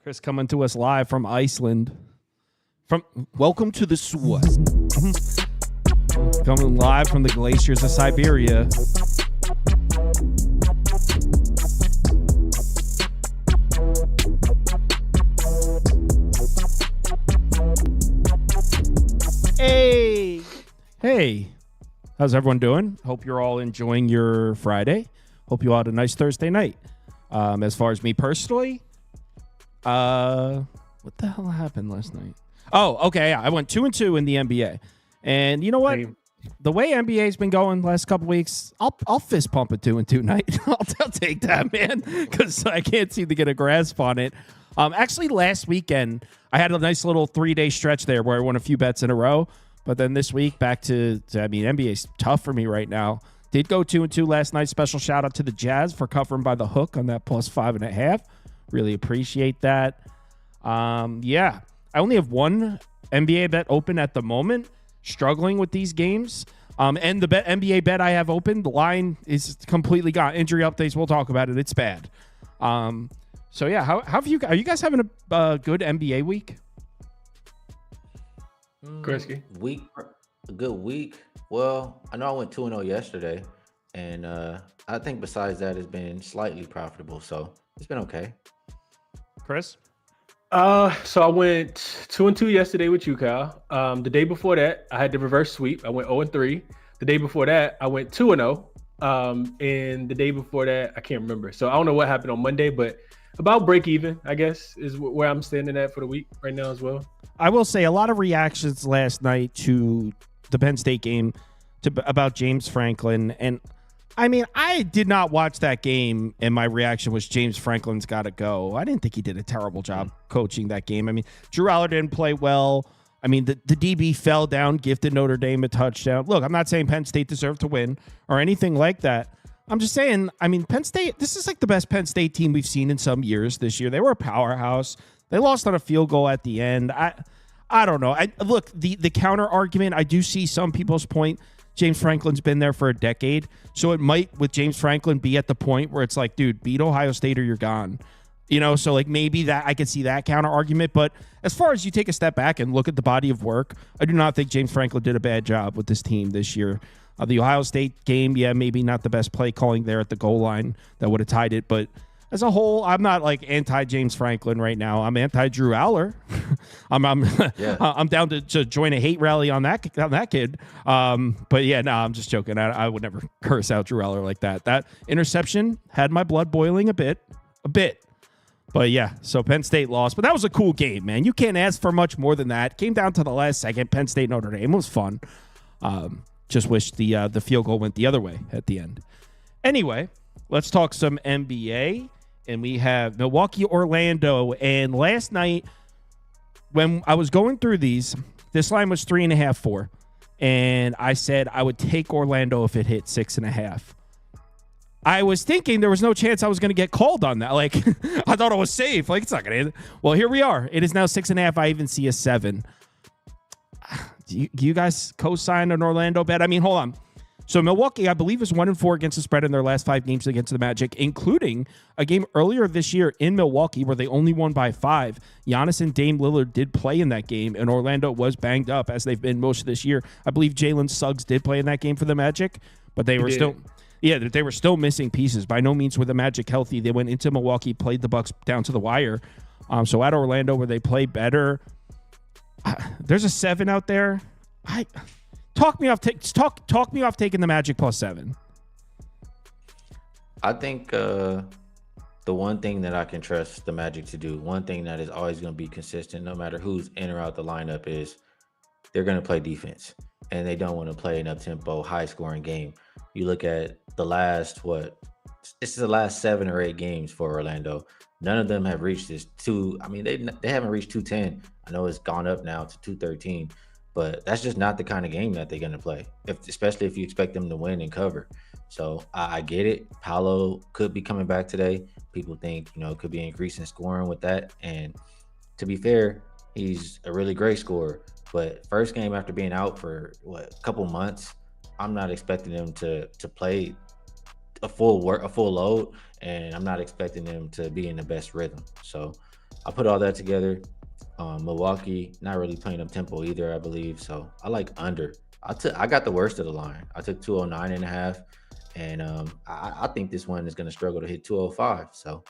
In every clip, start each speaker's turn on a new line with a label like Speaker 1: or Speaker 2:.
Speaker 1: Chris coming to us live from Iceland. Welcome to the Swas. Coming live from the glaciers of Siberia. Hey. How's everyone doing? Hope you're all enjoying your Friday. Hope you all had a nice Thursday night. As far as me personally, what the hell happened last night? Oh, okay. Yeah, I went 2-2 in the NBA. And you know what? The way NBA's been going the last couple weeks, I'll fist pump a 2-2 night. I'll take that, man, because I can't seem to get a grasp on it. Actually, last weekend, I had a nice little 3-day stretch there where I won a few bets in a row. But then this week, back to NBA's tough for me right now. Did go 2-2 last night. Special shout out to the Jazz for covering by the hook on that plus 5.5. Really appreciate that. Yeah, I only have one NBA bet open at the moment. Struggling with these games. And the NBA bet I have open, the line is completely gone. Injury updates, we'll talk about it. It's bad. So yeah, how have you? Are you guys having a good NBA week?
Speaker 2: Kreski?
Speaker 3: A good week. Well, I know I went 2-0 yesterday, and I think besides that, it's been slightly profitable, so it's been okay.
Speaker 1: Chris?
Speaker 2: So I went 2-2 yesterday with you, Kyle. The day before that, I had the reverse sweep. I went 0-3. The day before that, I went 2-0. And the day before that, I can't remember. So I don't know what happened on Monday, but about break even, I guess, is where I'm standing at for the week right now as well.
Speaker 1: I will say a lot of reactions last night to the Penn State game about James Franklin. And I mean, I did not watch that game, and my reaction was James Franklin's got to go. I didn't think he did a terrible job coaching that game. I mean, Drew Aller didn't play well. I mean, the DB fell down, gifted Notre Dame a touchdown. Look, I'm not saying Penn State deserved to win or anything like that. I'm just saying, I mean, Penn State, this is like the best Penn State team we've seen in some years this year. They were a powerhouse. They lost on a field goal at the end. I don't know. Look, the counter argument, I do see some people's point. James Franklin's been there for a decade. So it might, with James Franklin, be at the point where it's like, dude, beat Ohio State or you're gone. You know, so like maybe that I could see that counter argument. But as far as you take a step back and look at the body of work, I do not think James Franklin did a bad job with this team this year. The Ohio State game, yeah, maybe not the best play calling there at the goal line that would have tied it. But as a whole, I'm not like anti-James Franklin right now. I'm anti-Drew Aller. I'm down to join a hate rally on that kid. But yeah, no, I'm just joking. I would never curse out Drew Aller like that. That interception had my blood boiling a bit. But yeah, so Penn State lost. But that was a cool game, man. You can't ask for much more than that. Came down to the last second. Penn State Notre Dame was fun. Just wish the field goal went the other way at the end. Anyway, let's talk some NBA. And we have Milwaukee, Orlando. And last night, when I was going through these, this line was 3.5, 4. And I said I would take Orlando if it hit 6.5. I was thinking there was no chance I was going to get called on that. Like, I thought it was safe. Like, it's not going to. Well, here we are. It is now 6.5. I even see a 7. Do you guys co-sign an Orlando bet? I mean, hold on. So Milwaukee, I believe, is 1-4 against the spread in their last 5 games against the Magic, including a game earlier this year in Milwaukee where they only won by 5. Giannis and Dame Lillard did play in that game, and Orlando was banged up as they've been most of this year. I believe Jalen Suggs did play in that game for the Magic, but they were still missing pieces. By no means were the Magic healthy. They went into Milwaukee, played the Bucks down to the wire. So at Orlando, where they play better, there's a 7 out there. Talk me off taking the Magic plus 7.
Speaker 3: I think the one thing that I can trust the Magic to do, one thing that is always going to be consistent, no matter who's in or out the lineup, is they're going to play defense, and they don't want to play an up-tempo, high-scoring game. You look at the last, this is the last 7 or 8 games for Orlando. None of them have reached this they haven't reached 210. I know it's gone up now to 213. But that's just not the kind of game that they're going to play, especially if you expect them to win and cover. So I get it. Paolo could be coming back today. People think, it could be an increase in scoring with that. And to be fair, he's a really great scorer. But first game after being out for, a couple months, I'm not expecting him to play a full load, and I'm not expecting him to be in the best rhythm. So I put all that together. Milwaukee not really playing up tempo either, I believe. So I like under. I got the worst of the line. I took 209.5, and I think this one is going to struggle to hit 205. So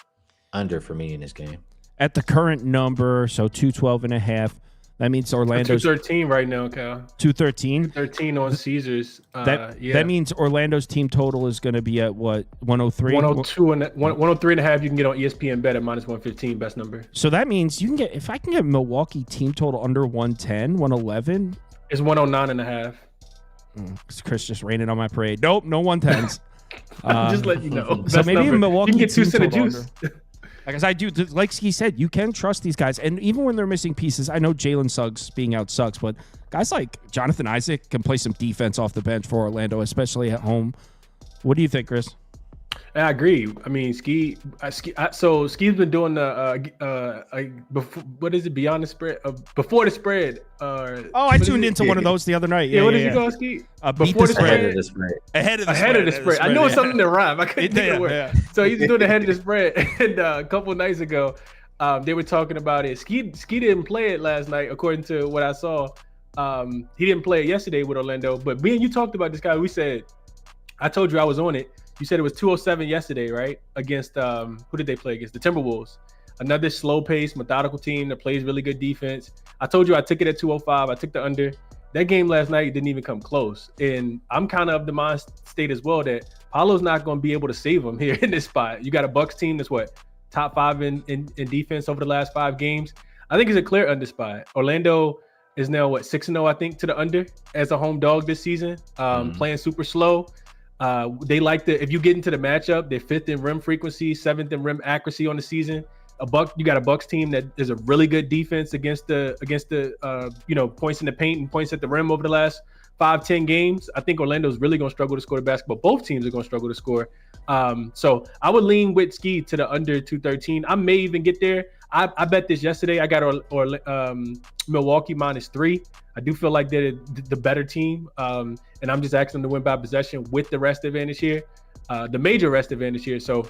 Speaker 3: under for me in this game.
Speaker 1: At the current number, so 212.5. That means Orlando's
Speaker 2: 213 right now, Cal.
Speaker 1: 213.
Speaker 2: 213 on Caesars.
Speaker 1: That means Orlando's team total is going to be at what, 103?
Speaker 2: 102 and 103.5. You can get on ESPN bet at minus 115. Best number.
Speaker 1: So that means you can get, if I can get Milwaukee team total under 110, 111.
Speaker 2: It's 109.5.
Speaker 1: Chris just raining on my parade. Nope, no 110s.
Speaker 2: Just let you know.
Speaker 1: So maybe
Speaker 2: number.
Speaker 1: Milwaukee
Speaker 2: you can get 2
Speaker 1: team
Speaker 2: cent of
Speaker 1: total
Speaker 2: juice.
Speaker 1: Because I do, like Skee said, you can trust these guys. And even when they're missing pieces, I know Jalen Suggs being out sucks, but guys like Jonathan Isaac can play some defense off the bench for Orlando, especially at home. What do you think, Chris?
Speaker 2: I agree. I mean, Skee. So Skee's been doing the what is it? Beyond the spread, before the spread.
Speaker 1: I tuned into one of those the other night.
Speaker 2: Yeah, what did you go, Skee?
Speaker 1: Before the spread.
Speaker 3: Ahead of the spread.
Speaker 2: Ahead of the spread. I knew it was something to rhyme. I couldn't think of the word.
Speaker 1: Yeah.
Speaker 2: So he's doing ahead of the spread. And a couple of nights ago, they were talking about it. Skee didn't play it last night, according to what I saw. He didn't play it yesterday with Orlando. But me and you talked about this guy. We said, I told you I was on it. You said it was 207 yesterday, right? Against who did they play against? The Timberwolves. Another slow-paced, methodical team that plays really good defense. I told you I took it at 205. I took the under. That game last night didn't even come close. And I'm kind of the mind state as well that Paolo's not going to be able to save him here in this spot. You got a Bucks team that's top 5 in defense over the last 5 games. I think it's a clear under spot. Orlando is now 6-0, I think, to the under as a home dog this season. Playing super slow. They like if you get into the matchup, they're 5th in rim frequency, 7th in rim accuracy on the season. You got a Bucks team that is a really good defense against the points in the paint and points at the rim over the last 5-10 games. I think Orlando's really going to struggle to score the basketball. Both teams are going to struggle to score. So I would lean with Skee to the under 213. I may even get there. I bet this yesterday. I got Milwaukee -3. I do feel like they're the better team, and I'm just asking them to win by possession with the rest advantage here, the major rest advantage here. So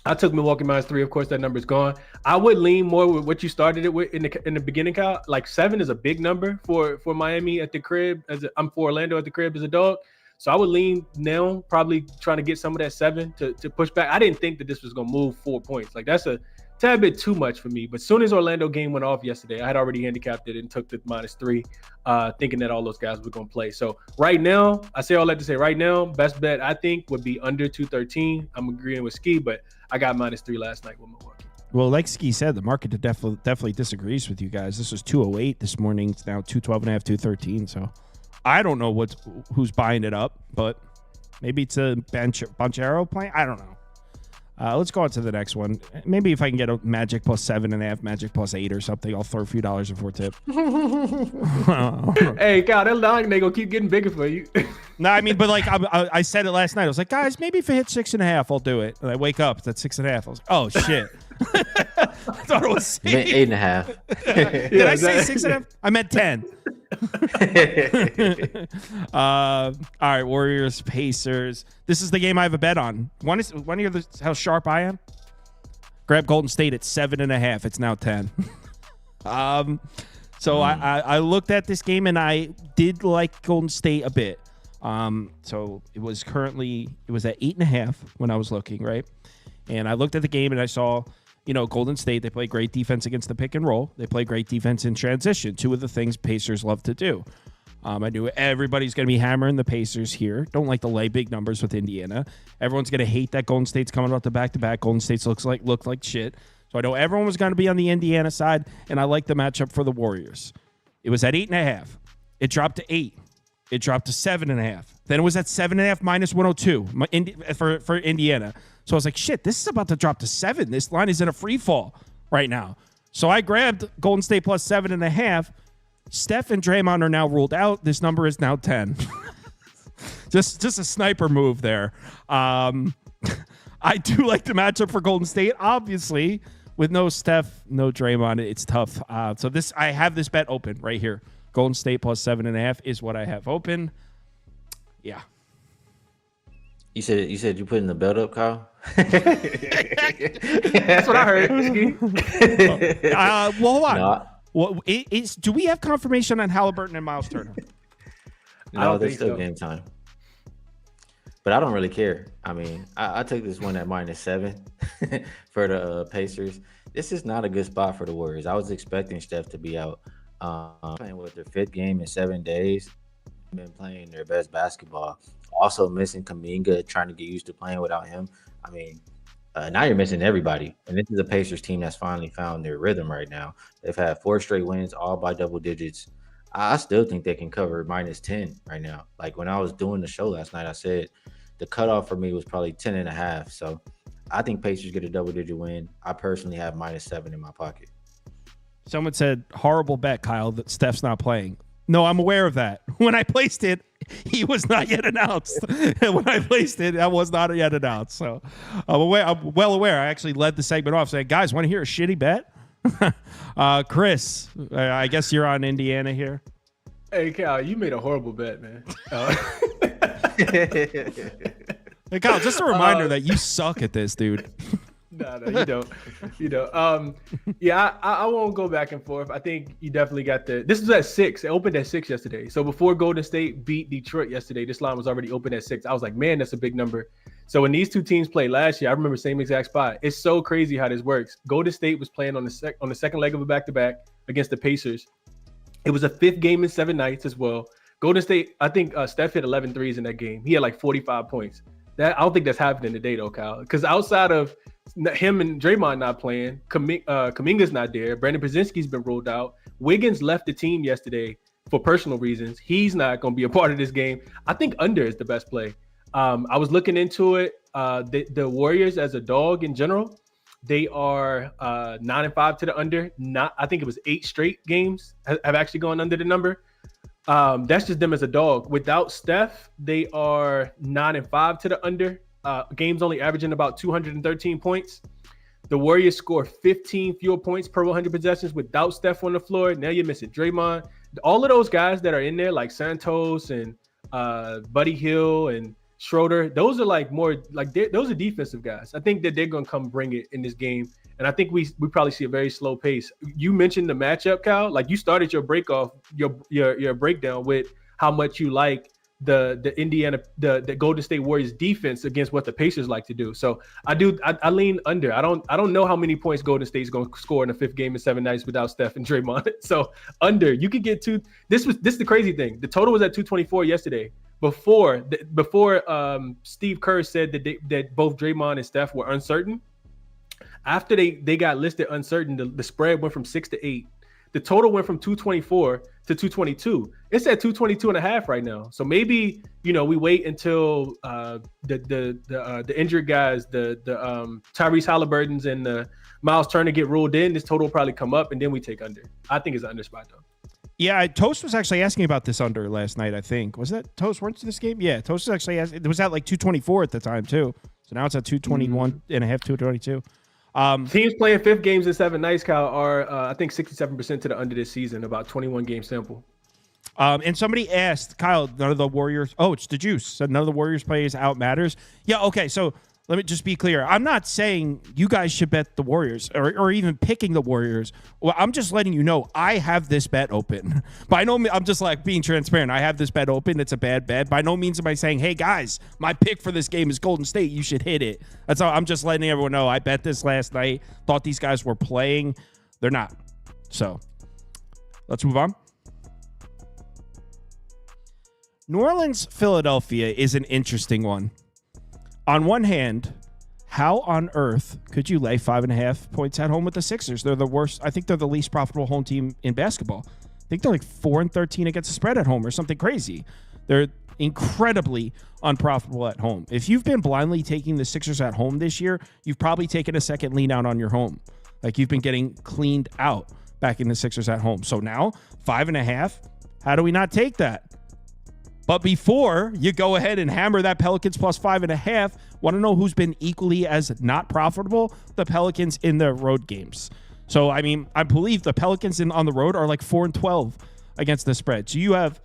Speaker 2: I took Milwaukee -3. Of course, that number's gone. I would lean more with what you started it with in the beginning, Kyle. Like 7 is a big number for Miami at the crib. I'm for Orlando at the crib as a dog. So I would lean now, probably trying to get some of that 7 to push back. I didn't think that this was going to move 4 points. Like that's a tad bit too much for me. But as soon as Orlando game went off yesterday, I had already handicapped it and took the -3, thinking that all those guys were going to play. So right now, I say all that to say right now, best bet I think would be under 213. I'm agreeing with Skee, but I got -3 last night with Milwaukee.
Speaker 1: Well, like Skee said, the market definitely disagrees with you guys. This was 208 this morning. It's now 212.5, 213. So I don't know who's buying it up, but maybe it's a Banchero playing. I don't know. Let's go on to the next one. Maybe if I can get a Magic +7.5, Magic +8 or something, I'll throw a few dollars in for a tip.
Speaker 2: Hey, God, that line they gonna keep getting bigger for you.
Speaker 1: No, I mean, but like I said it last night. I was like, guys, maybe if it hits 6.5, I'll do it. And I wake up, it's at 6.5. I was like, oh shit. I thought it was
Speaker 3: 8.5.
Speaker 1: Did I say 6.5? I meant 10. All right, Warriors, Pacers. This is the game I have a bet on. Want to hear how sharp I am? Grab Golden State at 7.5. It's now 10. So I looked at this game and I did like Golden State a bit. So it was at 8.5 when I was looking, right? And I looked at the game and I saw, Golden State, they play great defense against the pick and roll. They play great defense in transition, 2 of the things Pacers love to do. I knew everybody's going to be hammering the Pacers here. Don't like to lay big numbers with Indiana. Everyone's going to hate that Golden State's coming out the back-to-back. Golden State's looked like shit. So I know everyone was going to be on the Indiana side, and I like the matchup for the Warriors. It was at 8.5. It dropped to 8. It dropped to 7.5. Then it was at 7.5 -102 for Indiana. So I was like, shit, this is about to drop to 7. This line is in a free fall right now. So I grabbed Golden State +7.5. Steph and Draymond are now ruled out. This number is now 10. just a sniper move there. I do like the matchup for Golden State. Obviously, with no Steph, no Draymond, it's tough. So I have this bet open right here. Golden State +7.5 is what I have open. Yeah.
Speaker 3: You said you putting the belt up, Kyle?
Speaker 2: That's what I heard. Skee.
Speaker 1: Well, hold on.
Speaker 3: No,
Speaker 1: Do we have confirmation on Halliburton and Miles Turner?
Speaker 2: I don't
Speaker 3: there's
Speaker 2: think
Speaker 3: still
Speaker 2: so.
Speaker 3: game time. But I don't really care. I mean, I took this one at -7 for the Pacers. This is not a good spot for the Warriors. I was expecting Steph to be out. Playing with their 5th game in 7 days. Been playing their best basketball. Also missing Kuminga, trying to get used to playing without him. I mean, now you're missing everybody. And this is a Pacers team that's finally found their rhythm right now. They've had 4 straight wins, all by double digits. I still think they can cover -10 right now. Like when I was doing the show last night, I said the cutoff for me was probably 10.5. So I think Pacers get a double-digit win. I personally have -7 in my pocket.
Speaker 1: Someone said, horrible bet, Kyle, that Steph's not playing. No, I'm aware of that. When I placed it, he was not yet announced. When I placed it, that was not yet announced. So I'm well aware. I actually led the segment off saying, guys, want to hear a shitty bet? Chris, I guess you're on Indiana here.
Speaker 2: Hey, Cal, you made a horrible bet, man.
Speaker 1: Hey, Kyle, just a reminder that you suck at this, dude.
Speaker 2: No, you don't. You don't. Yeah, I won't go back and forth. I think you definitely got this was at 6. It opened at 6 yesterday. So before Golden State beat Detroit yesterday, this line was already open at 6. I was like, man, that's a big number. So when these two teams played last year, I remember same exact spot. It's so crazy how this works. Golden State was playing on the second leg of a back-to-back against the Pacers. It was a 5th game in 7 nights as well. Golden State, I think Steph hit 11 threes in that game. He had like 45 points. I don't think that's happening today though, Kyle. Because outside of him and Draymond not playing, Kuminga's not there. Brandon Brzezinski's been rolled out. Wiggins left the team yesterday for personal reasons. He's not going to be a part of this game. I think under is the best play. I was looking into it. The Warriors as a dog in general, they are 9-5 to the under. I think it was 8 straight games have actually gone under the number. That's just them as a dog. Without Steph, they are 9-5 to the under. Games only averaging about 213 points. The Warriors score 15 fewer points per 100 possessions without Steph on the floor. Now you're missing Draymond. All of those guys that are in there, like Santos and Buddy Hill and Schroeder, those are like more like those are defensive guys. I think that they're going to come bring it in this game. And I think we probably see a very slow pace. You mentioned the matchup, Cal. Like you started your your breakdown with how much you like the Golden State Warriors defense against what the Pacers like to do. So I lean under. I don't know how many points Golden State's going to score in the 5th game in 7 nights without Steph and Draymond. So under, you could get 2. This is the crazy thing. The total was at 224 yesterday. Before Steve Kerr said that both Draymond and Steph were uncertain. After they got listed uncertain, the spread went from 6 to 8. The total went from 224 to 222. It's at 222.5 right now. So maybe we wait until the injured guys, the Tyrese Halliburton's and the Miles Turner get ruled in. This total will probably come up, and then we take under. I think it's an under spot though.
Speaker 1: Yeah, Toast was actually asking about this under last night, I think. Was that Toast? Weren't you this game? Yeah, Toast was actually asking. It was at like 224 at the time too. So now it's at 221 and a half, 222.
Speaker 2: Teams playing 5th games in 7 nights, Kyle, are I think 67% to the under this season, about 21 game sample.
Speaker 1: And somebody asked, Kyle, none of the Warriors. Oh, it's the Juice. Said none of the Warriors plays out matters. Yeah, okay. So let me just be clear. I'm not saying you guys should bet the Warriors or even picking the Warriors. Well, I'm just letting you know I have this bet open. By no means, I'm just like being transparent. I have this bet open. It's a bad bet. By no means am I saying, hey, guys, my pick for this game is Golden State. You should hit it. That's all. I'm just letting everyone know. I bet this last night. Thought these guys were playing. They're not. So let's move on. New Orleans, Philadelphia is an interesting one. On one hand, how on earth could you lay 5.5 points at home with the Sixers? They're the worst. I think they're the least profitable home team in basketball. I think they're like 4-13 against the spread at home or something crazy. They're incredibly unprofitable at home. If you've been blindly taking the Sixers at home this year, you've probably taken a second lean out on your home. Like you've been getting cleaned out back in the Sixers at home. So now 5.5, how do we not take that? But before you go ahead and hammer that Pelicans plus 5.5, want to know who's been equally as not profitable? The Pelicans in their road games. So, I mean, I believe the Pelicans on the road are like 4-12 against the spread. So you have...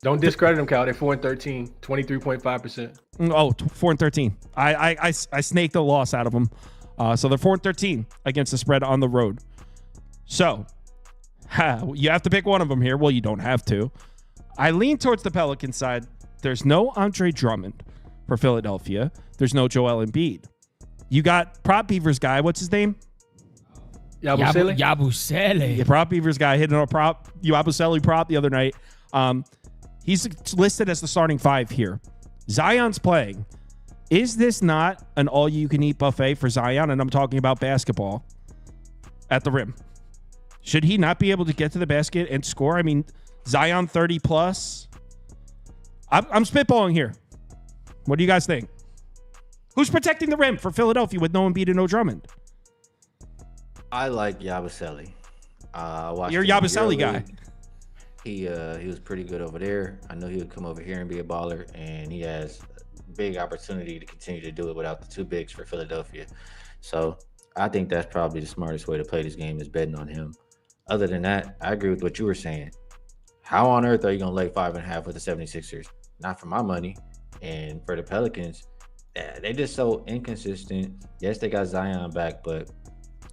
Speaker 2: Don't discredit them, Cal. They're 4-13, 23.5%.
Speaker 1: 4-13. I snaked a loss out of them. So they're 4-13 against the spread on the road. So you have to pick one of them here. Well, you don't have to. I lean towards the Pelicans side. There's no Andre Drummond for Philadelphia. There's no Joel Embiid. You got Prop Beavers guy. What's his name?
Speaker 4: Yabusele.
Speaker 1: Yeah, Prop Beavers guy hitting a prop. Yabusele prop the other night. He's listed as the starting 5 here. Zion's playing. Is this not an all-you-can-eat buffet for Zion? And I'm talking about basketball at the rim. Should he not be able to get to the basket and score? I mean, Zion 30+. I'm spitballing here. What do you guys think? Who's protecting the rim for Philadelphia with no Embiid and no Drummond?
Speaker 3: I like Yabusele.
Speaker 1: You're a Yabusele guy.
Speaker 3: He was pretty good over there. I know he would come over here and be a baller, and he has big opportunity to continue to do it without the 2 bigs for Philadelphia. So I think that's probably the smartest way to play this game is betting on him. Other than that, I agree with what you were saying. How on earth are you going to lay 5.5 with the 76ers? Not for my money. And for the Pelicans, they're just so inconsistent. Yes, they got Zion back, but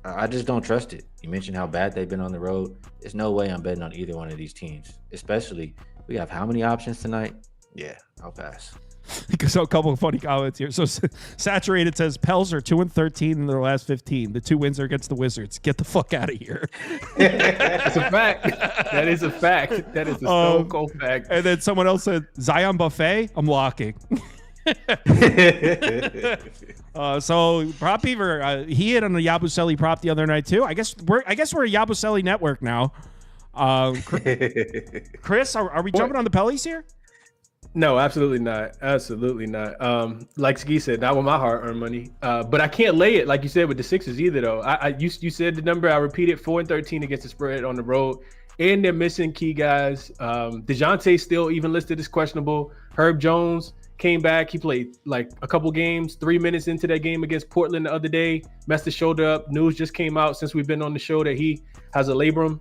Speaker 3: I just don't trust it. You mentioned how bad they've been on the road. There's no way I'm betting on either one of these teams, especially we have how many options tonight? Yeah, I'll pass.
Speaker 1: So a couple of funny comments here. So Saturated says Pels are 2-13 in their last 15. The 2 wins are against the Wizards. Get the fuck out of here.
Speaker 2: That's a fact. That is a fact. That is a stone cold fact.
Speaker 1: And then someone else said Zion Buffet. I'm locking. So Prop Beaver, he hit on the Yabusele prop the other night too. I guess we're a Yabusele network now. Chris, are we jumping on the Pellies here?
Speaker 2: No, absolutely not. Absolutely not. Like Skee said, not with my hard-earned money. But I can't lay it like you said with the Sixers either, though. You said the number. I repeated 4-13 against the spread on the road, and they're missing key guys. DeJounte still even listed as questionable. Herb Jones came back. He played like a couple games, 3 minutes into that game against Portland the other day. Messed his shoulder up. News just came out since we've been on the show that he has a labrum.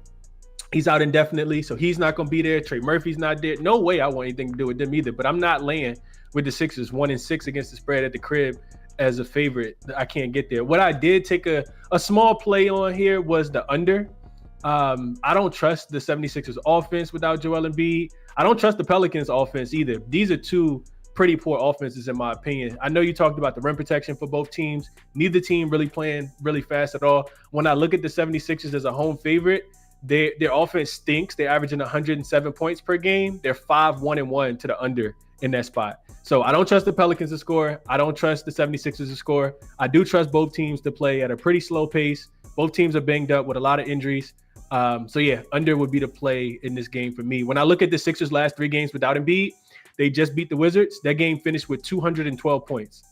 Speaker 2: He's out indefinitely, so he's not going to be there. Trey Murphy's not there. No way I want anything to do with them either, but I'm not laying with the Sixers 1-6 against the spread at the crib as a favorite. I can't get there. What I did take a small play on here was the under. I don't trust the 76ers offense without Joel Embiid. I don't trust the Pelicans offense either. These are 2 pretty poor offenses in my opinion. I know you talked about the rim protection for both teams. Neither team really playing really fast at all. When I look at the 76ers as a home favorite, their offense stinks. They're averaging 107 points per game. They're 5-1-1 to the under in that spot. So I don't trust the Pelicans to score. I don't trust the 76ers to score. I do trust both teams to play at a pretty slow pace. Both teams are banged up with a lot of injuries. So yeah, under would be the play in this game for me. When I look at the Sixers' last 3 games without Embiid, they just beat the Wizards. That game finished with 212 points.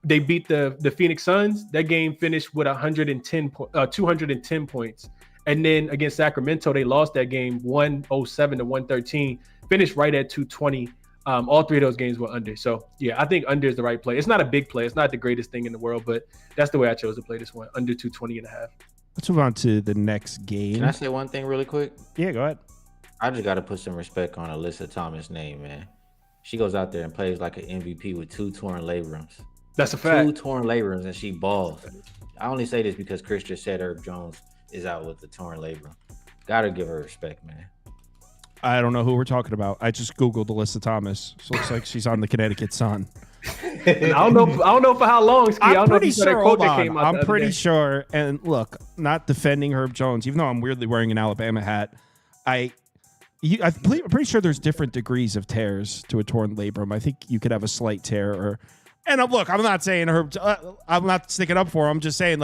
Speaker 2: They beat the Phoenix Suns. That game finished with 210 points. And then against Sacramento, they lost that game 107-113, finished right at 220. All 3 of those games were under. So, yeah, I think under is the right play. It's not a big play. It's not the greatest thing in the world, but that's the way I chose to play this one, under 220.5.
Speaker 1: Let's move on to the next game.
Speaker 3: Can I say one thing really quick?
Speaker 1: Yeah, go ahead.
Speaker 3: I just got to put some respect on Alyssa Thomas' name, man. She goes out there and plays like an MVP with 2 torn labrums.
Speaker 2: That's a fact.
Speaker 3: 2 torn labrums, and she balls. I only say this because Chris just said Herb Jones is out with the torn labrum. Gotta give her respect, man.
Speaker 1: I don't know who we're talking about. I just Googled Alyssa Thomas. So looks like she's on the Connecticut Sun.
Speaker 2: I don't know for how long, Skee. I don't know if you saw that quote that came out.
Speaker 1: I'm pretty sure. And look, not defending Herb Jones, even though I'm weirdly wearing an Alabama hat. I'm pretty sure there's different degrees of tears to a torn labrum. I think you could have a slight tear And look, I'm not saying I'm not sticking up for him. I'm just saying,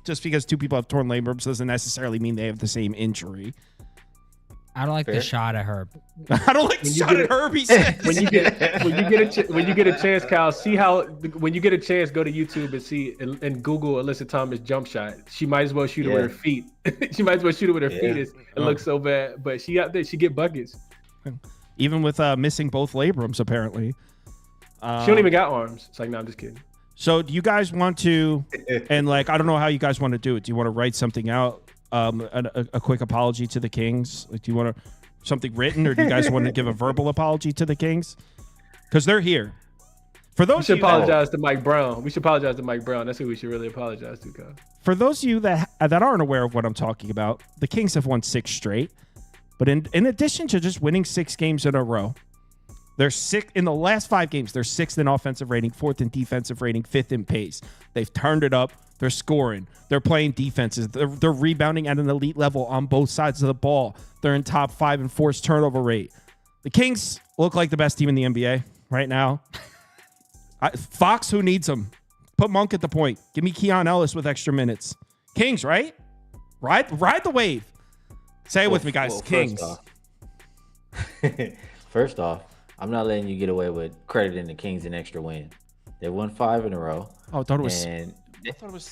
Speaker 1: just because 2 people have torn labrums doesn't necessarily mean they have the same injury.
Speaker 4: I don't like the shot at Herb.
Speaker 1: I don't like the shot at Herb. He said.
Speaker 2: When you get a chance, Kyle, see how when you get a chance, go to YouTube and see and Google Alyssa Thomas jump shot. She might as well shoot it with her feet. She might as well shoot it with her feet. It looks so bad, but she out there, she get buckets.
Speaker 1: Even with missing both labrums, apparently.
Speaker 2: She don't even got arms. It's like, no, I'm just kidding.
Speaker 1: So do you guys want to, and I don't know how you guys want to do it. Do you want to write something out, a quick apology to the Kings? Do you want something written, or do you guys want to give a verbal apology to the Kings? Because they're here. For
Speaker 2: We
Speaker 1: those
Speaker 2: should
Speaker 1: of you that,
Speaker 2: apologize to Mike Brown. We should apologize to Mike Brown. That's who we should really apologize to, Kyle.
Speaker 1: for those of you that aren't aware of what I'm talking about, the Kings have won 6 straight. But in addition to just winning 6 games in a row, they're sixth in the last 5 games. They're 6th in offensive rating, 4th in defensive rating, 5th in pace. They've turned it up. They're scoring. They're playing defenses. They're rebounding at an elite level on both sides of the ball. They're in top 5 in forced turnover rate. The Kings look like the best team in the NBA right now. Fox, who needs them? Put Monk at the point. Give me Keon Ellis with extra minutes. Kings, right? Ride the wave. Say it with me, guys. Kings.
Speaker 3: First off, I'm not letting you get away with crediting the Kings an extra win. They won 5 in a row.
Speaker 1: Oh, I thought it was.
Speaker 3: And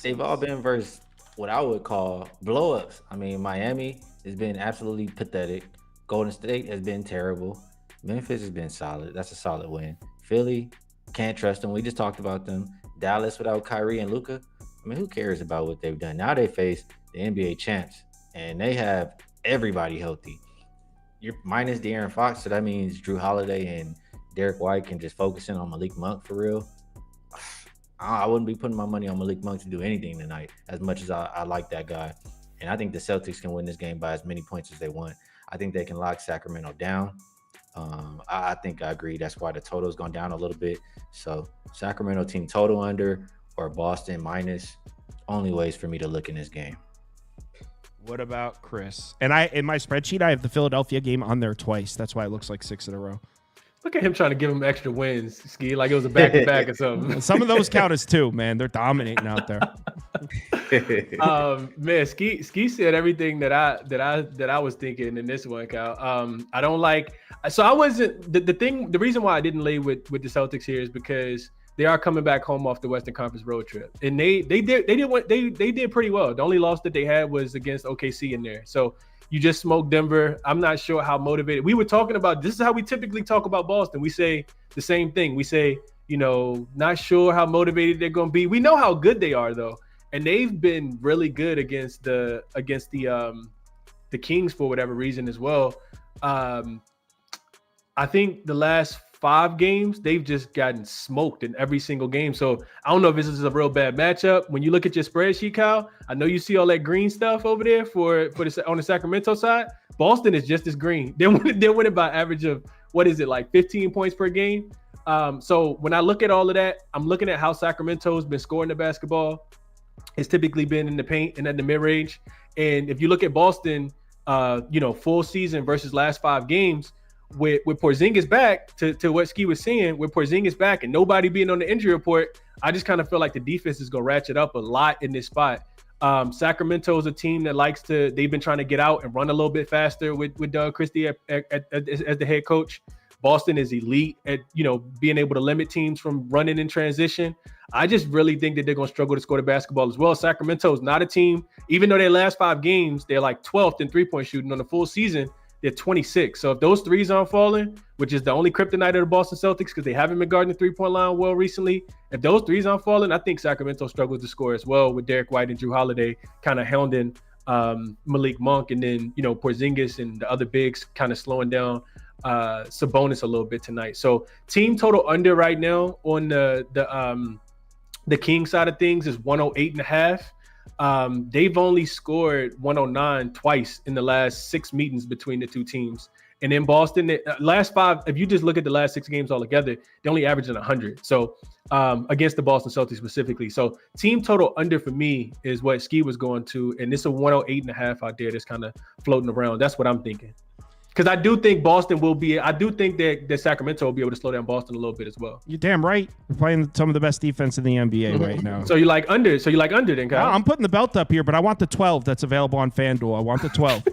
Speaker 3: they've all been versus what I would call blow-ups. I mean, Miami has been absolutely pathetic. Golden State has been terrible. Memphis has been solid. That's a solid win. Philly, can't trust them. We just talked about them. Dallas without Kyrie and Luka. I mean, who cares about what they've done? Now they face the NBA champs, and they have everybody healthy. You're minus De'Aaron Fox, so that means Drew Holiday and Derek White can just focus in on Malik Monk for real. I wouldn't be putting my money on Malik Monk to do anything tonight, as much as I like that guy. And I think the Celtics can win this game by as many points as they want. I think they can lock Sacramento down. I think I agree. That's why the total's gone down a little bit. So Sacramento team total under or Boston minus, only ways for me to look in this game.
Speaker 1: What about Chris? And in my spreadsheet, I have the Philadelphia game on there twice. That's why it looks like 6 in a row.
Speaker 2: Look at him trying to give him extra wins, Skee, like it was a back-to-back or something.
Speaker 1: Some of those count as 2, man. They're dominating out there.
Speaker 2: Man, Skee said everything that I was thinking in this one, Kyle. I don't like. So I wasn't the reason why I didn't lay with the Celtics here is because they are coming back home off the Western Conference road trip, and they did pretty well. The only loss that they had was against OKC in there. So you just smoked Denver. I'm not sure how motivated. We were talking about, this is how we typically talk about Boston. We say the same thing. We say, not sure how motivated they're going to be. We know how good they are though, and they've been really good against the Kings for whatever reason as well. I think the last 5 games, they've just gotten smoked in every single game. So I don't know if this is a real bad matchup. When you look at your spreadsheet, Kyle, I know you see all that green stuff over there on the Sacramento side. Boston is just as green. They're winning by average of, what is it, like 15 points per game? So when I look at all of that, I'm looking at how Sacramento's been scoring the basketball. It's typically been in the paint and at the mid-range. And if you look at Boston, full season versus last 5 games, with Porzingis back, to what Skee was saying, with Porzingis back and nobody being on the injury report, I just kind of feel like the defense is going to ratchet up a lot in this spot. Sacramento is a team that they've been trying to get out and run a little bit faster with Doug Christie as the head coach. Boston is elite at, being able to limit teams from running in transition. I just really think that they're going to struggle to score the basketball as well. Sacramento is not a team, even though their last 5 games, they're like 12th in 3-point shooting on the full season. They're 26. So if those threes aren't falling, which is the only kryptonite of the Boston Celtics because they haven't been guarding the 3-point line well recently, if those threes aren't falling, I think Sacramento struggles to score as well, with Derek White and Drew Holiday kind of hounding Malik Monk, and then Porzingis and the other bigs kind of slowing down Sabonis a little bit tonight. So team total under right now on the King side of things is 108.5. They've only scored 109 twice in the last 6 meetings between the two teams. And in Boston, the last 5, if you just look at the last 6 games all together, they only averaging 100. So against the Boston Celtics specifically. So team total under for me is what Skee was going to. And it's a 108.5 out there that's kind of floating around. That's what I'm thinking. Because I do think that Sacramento will be able to slow down Boston a little bit as well.
Speaker 1: You're damn right. We're playing some of the best defense in the NBA right now.
Speaker 2: So you like under then, Kyle?
Speaker 1: I'm putting the belt up here, but I want the 12 that's available on FanDuel. I want the 12.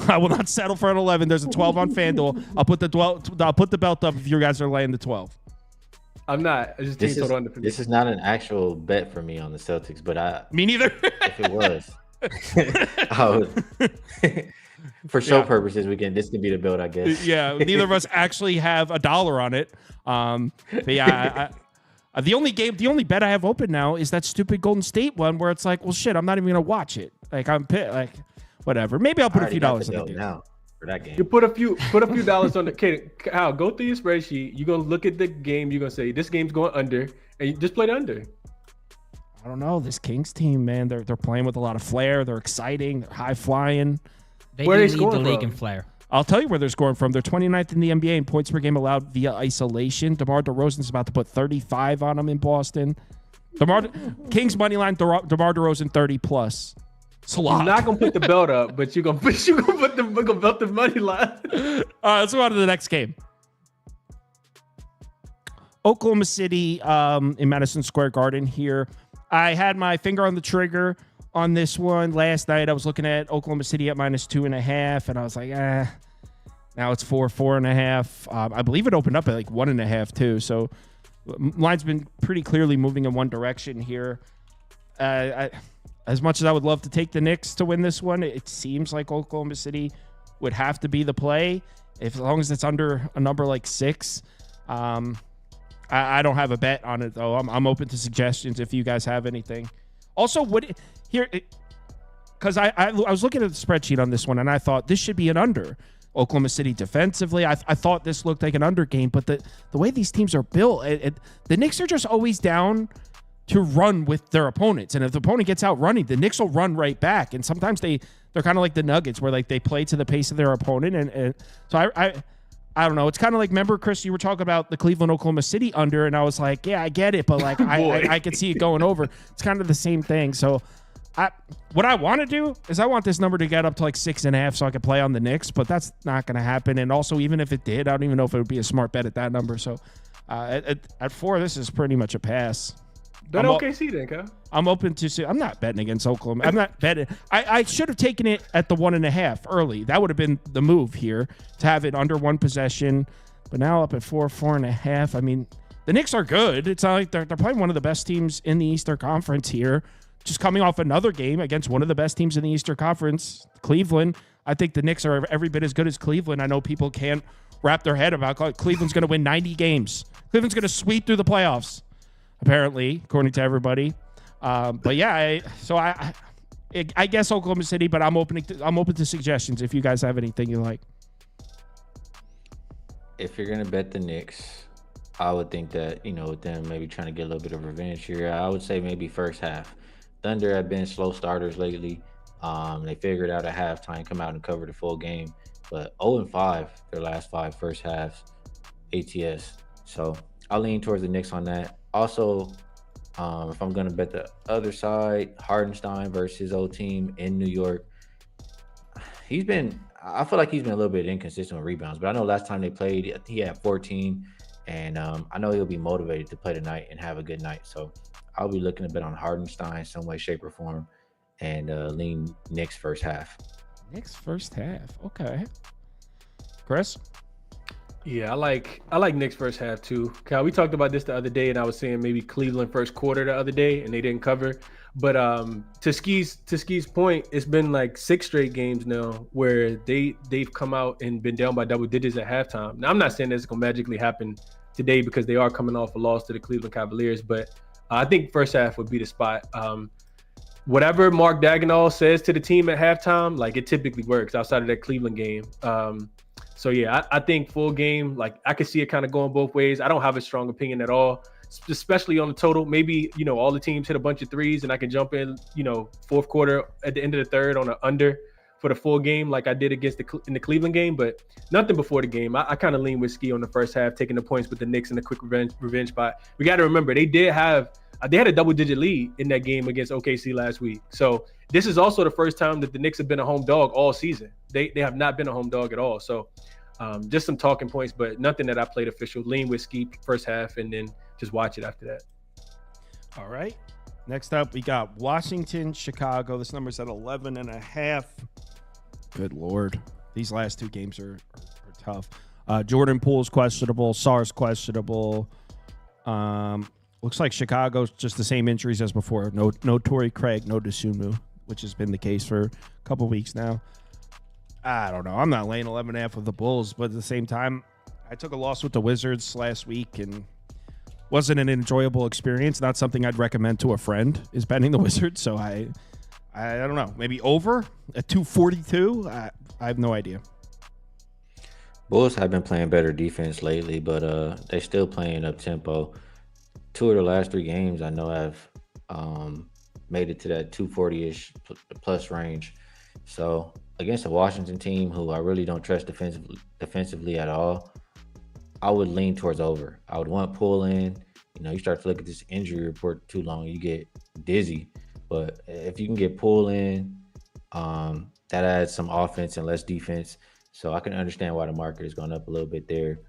Speaker 1: I will not settle for an 11. There's a 12 on FanDuel. I'll put the belt up if you guys are laying the 12.
Speaker 2: I'm not. I just
Speaker 3: this is not an actual bet for me on the Celtics, but
Speaker 1: me neither.
Speaker 3: If it was, I would. For show purposes, this can be the build, I guess.
Speaker 1: Yeah, neither of us actually have $1 on it. But yeah, the only bet I have open now is that stupid Golden State one where it's like, well, shit, I'm not even gonna watch it. Like I'm pissed. Like whatever. Maybe I'll put a few dollars in it
Speaker 3: now. for that game.
Speaker 2: You put a few dollars on the Kyle, go through your spreadsheet. You're gonna look at the game. You're gonna say this game's going under, and you just play the under.
Speaker 1: I don't know. This Kings team, man, they're playing with a lot of flair. They're exciting. They're high flying.
Speaker 4: They
Speaker 2: Where
Speaker 4: do
Speaker 2: are they
Speaker 4: lead the
Speaker 2: scoring
Speaker 4: league
Speaker 2: from?
Speaker 4: in flair.
Speaker 1: I'll tell you where they're scoring from. They're 29th in the NBA in points per game allowed via isolation. DeMar DeRozan's about to put 35 on them in Boston. Kings money line, DeMar DeRozan 30 plus. It's a lot.
Speaker 2: You're not gonna put the belt up, but you're gonna put the money line.
Speaker 1: All right, let's go on to the next game. Oklahoma City in Madison Square Garden here. I had my finger on the trigger on this one last night. I was looking at Oklahoma City at -2.5, and I was like, now it's 4.5. I believe it opened up at like 1.5 too. So line's been pretty clearly moving in one direction here. As much as I would love to take the Knicks to win this one, it seems like Oklahoma City would have to be the play. As long as it's under a number like 6. I don't have a bet on it, though. I'm open to suggestions if you guys have anything. Also, because I was looking at the spreadsheet on this one, and I thought this should be an under. Oklahoma City defensively, I thought this looked like an under game, but the way these teams are built, the Knicks are just always down to run with their opponents. And if the opponent gets out running, the Knicks will run right back. And sometimes they're kind of like the Nuggets, where like they play to the pace of their opponent. And so I don't know. It's kind of like, remember, Chris, you were talking about the Cleveland Oklahoma City under, and I was like, yeah, I get it, but like I could see it going over. It's kind of the same thing. So what I want to do is I want this number to get up to like 6.5 so I could play on the Knicks, but that's not going to happen. And also, even if it did, I don't even know if it would be a smart bet at that number. So at 4, this is pretty much a pass.
Speaker 2: Bet OKC then, Kyle.
Speaker 1: I'm open to see. I'm not betting against Oklahoma. I'm not betting. I should have taken it at the 1.5 early. That would have been the move here, to have it under 1 possession. But now up at 4.5. I mean, the Knicks are good. It's not like they're playing one of the best teams in the Eastern Conference here. Just coming off another game against one of the best teams in the Eastern Conference, Cleveland. I think the Knicks are every bit as good as Cleveland. I know people can't wrap their head about Cleveland's going to win 90 games. Cleveland's going to sweep through the playoffs, apparently, according to everybody. But yeah, I guess Oklahoma City, but I'm open to suggestions if you guys have anything you like.
Speaker 3: If you're gonna bet the Knicks, I would think that, with them maybe trying to get a little bit of revenge here, I would say maybe first half. Thunder have been slow starters lately. They figured out at halftime, come out and cover the full game, but 0-5 their last 5 first halves ATS. So I'll lean towards the Knicks on that. Also, if I'm going to bet the other side, Hardenstein versus his old team in New York, I feel like he's been a little bit inconsistent with rebounds, but I know last time they played, he had 14, and I know he'll be motivated to play tonight and have a good night. So I'll be looking to bet on Hardenstein some way, shape, or form, and lean Knicks first half.
Speaker 1: Knicks first half. Okay. Chris?
Speaker 2: Yeah, I like Knicks first half too. Kyle, we talked about this the other day, and I was saying maybe Cleveland first quarter the other day, and they didn't cover. But to Skee's point, it's been like 6 straight games now where they've come out and been down by double digits at halftime. Now, I'm not saying that's gonna magically happen today because they are coming off a loss to the Cleveland Cavaliers, but I think first half would be the spot. Whatever Mark Daigneault says to the team at halftime, like it typically works outside of that Cleveland game. So yeah, I think full game, like I could see it kind of going both ways. I don't have a strong opinion at all, especially on the total. Maybe, all the teams hit a bunch of threes and I can jump in, fourth quarter at the end of the third on an under for the full game like I did against in the Cleveland game, but nothing before the game. I kind of lean with Skee on the first half, taking the points with the Knicks in a quick revenge spot. We got to remember, they had a double-digit lead in that game against OKC last week. So this is also the first time that the Knicks have been a home dog all season. They have not been a home dog at all. So just some talking points, but nothing that I played official. Lean with Skee first half and then just watch it after that.
Speaker 1: All right. Next up, we got Washington, Chicago. This number's at 11.5. Good Lord. These last 2 games are tough. Jordan Poole's questionable. Sarr's questionable. Looks like Chicago's just the same injuries as before. No Torrey Craig, no Dosunmu, which has been the case for a couple weeks now. I don't know. I'm not laying 11.5 with the Bulls, but at the same time, I took a loss with the Wizards last week and wasn't an enjoyable experience. Not something I'd recommend to a friend is betting the Wizards. So I don't know. Maybe over at 242. I have no idea.
Speaker 3: Bulls have been playing better defense lately, but they still playing up tempo. 2 of the last 3 games I know have made it to that 240-ish plus range. So against a Washington team who I really don't trust defensively at all, I would lean towards over. I would want pull in. You start to look at this injury report too long, you get dizzy. But if you can get pull in, that adds some offense and less defense. So I can understand why the market is going up a little bit there.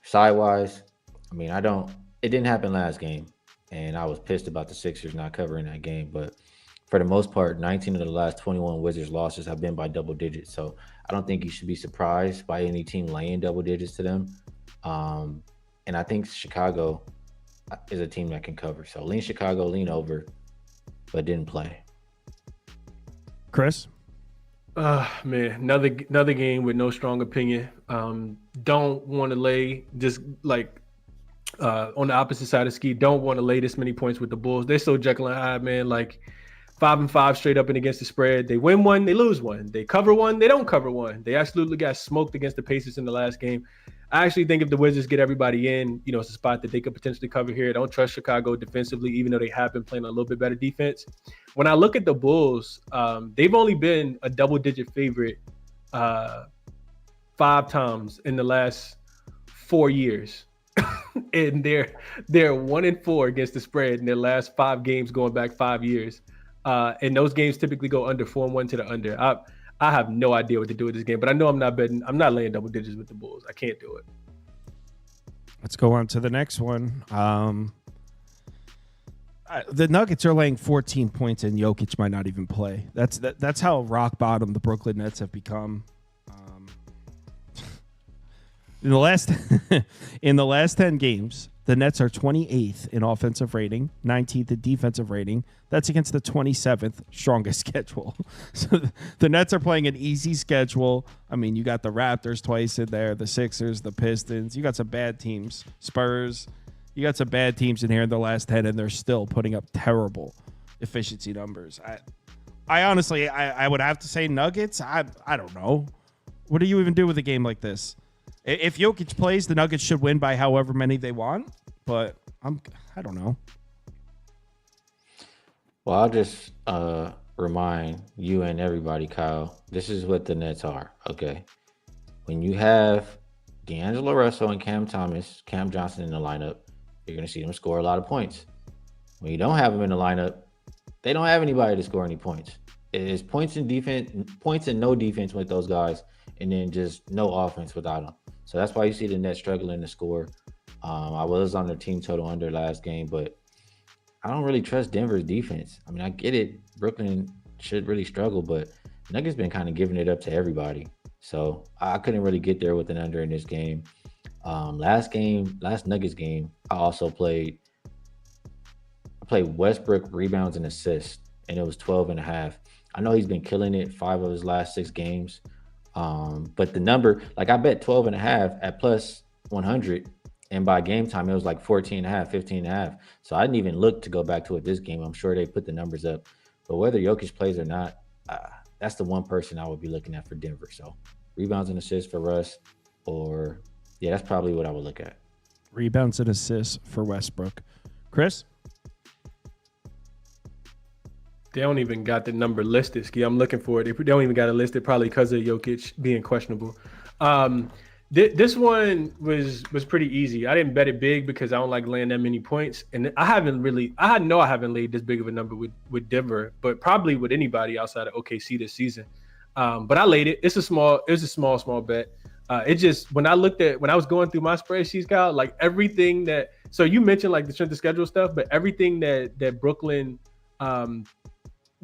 Speaker 3: Sidewise, it didn't happen last game, and I was pissed about the Sixers not covering that game. But for the most part, 19 of the last 21 Wizards losses have been by double digits. So I don't think you should be surprised by any team laying double digits to them. And I think Chicago is a team that can cover. So lean Chicago, lean over, but didn't play.
Speaker 1: Chris?
Speaker 2: Man, another game with no strong opinion. Don't want to lay just like on the opposite side of Skee. Don't want to lay this many points with the Bulls. They're so Jekyll and Hyde, man. Like 5-5 straight up and against the spread. They win one, they lose one. They cover one, they don't cover one. They absolutely got smoked against the Pacers in the last game. I actually think if the Wizards get everybody in, it's a spot that they could potentially cover here. I don't trust Chicago defensively, even though they have been playing a little bit better defense. When I look at the Bulls, they've only been a double-digit favorite 5 times in the last 4 years. And they're 1-4 against the spread in their last 5 games going back 5 years. And those games typically go under 4-1 to the under. I have no idea what to do with this game, but I know I'm not betting. I'm not laying double digits with the Bulls. I can't do it.
Speaker 1: Let's go on to the next one. The Nuggets are laying 14 points, and Jokic might not even play. That's how rock bottom the Brooklyn Nets have become. In the last 10 games, the Nets are 28th in offensive rating, 19th in defensive rating. That's against the 27th strongest schedule. So the Nets are playing an easy schedule. You got the Raptors twice in there, the Sixers, the Pistons. You got some bad teams, Spurs. You got some bad teams in here in the last 10, and they're still putting up terrible efficiency numbers. I honestly, I would have to say Nuggets. I don't know. What do you even do with a game like this? If Jokic plays, the Nuggets should win by however many they want, but I don't know.
Speaker 3: Well, I'll just remind you and everybody, Kyle, this is what the Nets are, okay? When you have D'Angelo Russell and Cam Johnson in the lineup, you're going to see them score a lot of points. When you don't have them in the lineup, they don't have anybody to score any points. It's points and no defense with those guys, and then just no offense without them. So that's why you see the Nets struggling to score. I was on their team total under last game, but I don't really trust Denver's defense. I get it. Brooklyn should really struggle, but Nuggets been kind of giving it up to everybody. So I couldn't really get there with an under in this game. Last Nuggets game, I played Westbrook rebounds and assists, and it was 12.5. I know he's been killing it 5 of his last 6 games. But the number, I bet 12.5 at plus 100, and by game time it was 14.5, 15.5. So I didn't even look to go back to it this game. I'm sure they put the numbers up, but whether Jokic plays or not, that's the one person I would be looking at for Denver. So rebounds and assists for Russ, that's probably what I would look at.
Speaker 1: Rebounds and assists for Westbrook. Chris?
Speaker 2: They don't even got the number listed, Skee. I'm looking for it. They don't even got it listed, probably because of Jokic being questionable. This one was pretty easy. I didn't bet it big because I don't like laying that many points, and I haven't laid this big of a number with Denver, but probably with anybody outside of OKC this season. But I laid it. It was a small bet. It just when I was going through my spreadsheets, Kyle, everything that. So you mentioned the strength of schedule stuff, but everything that Brooklyn.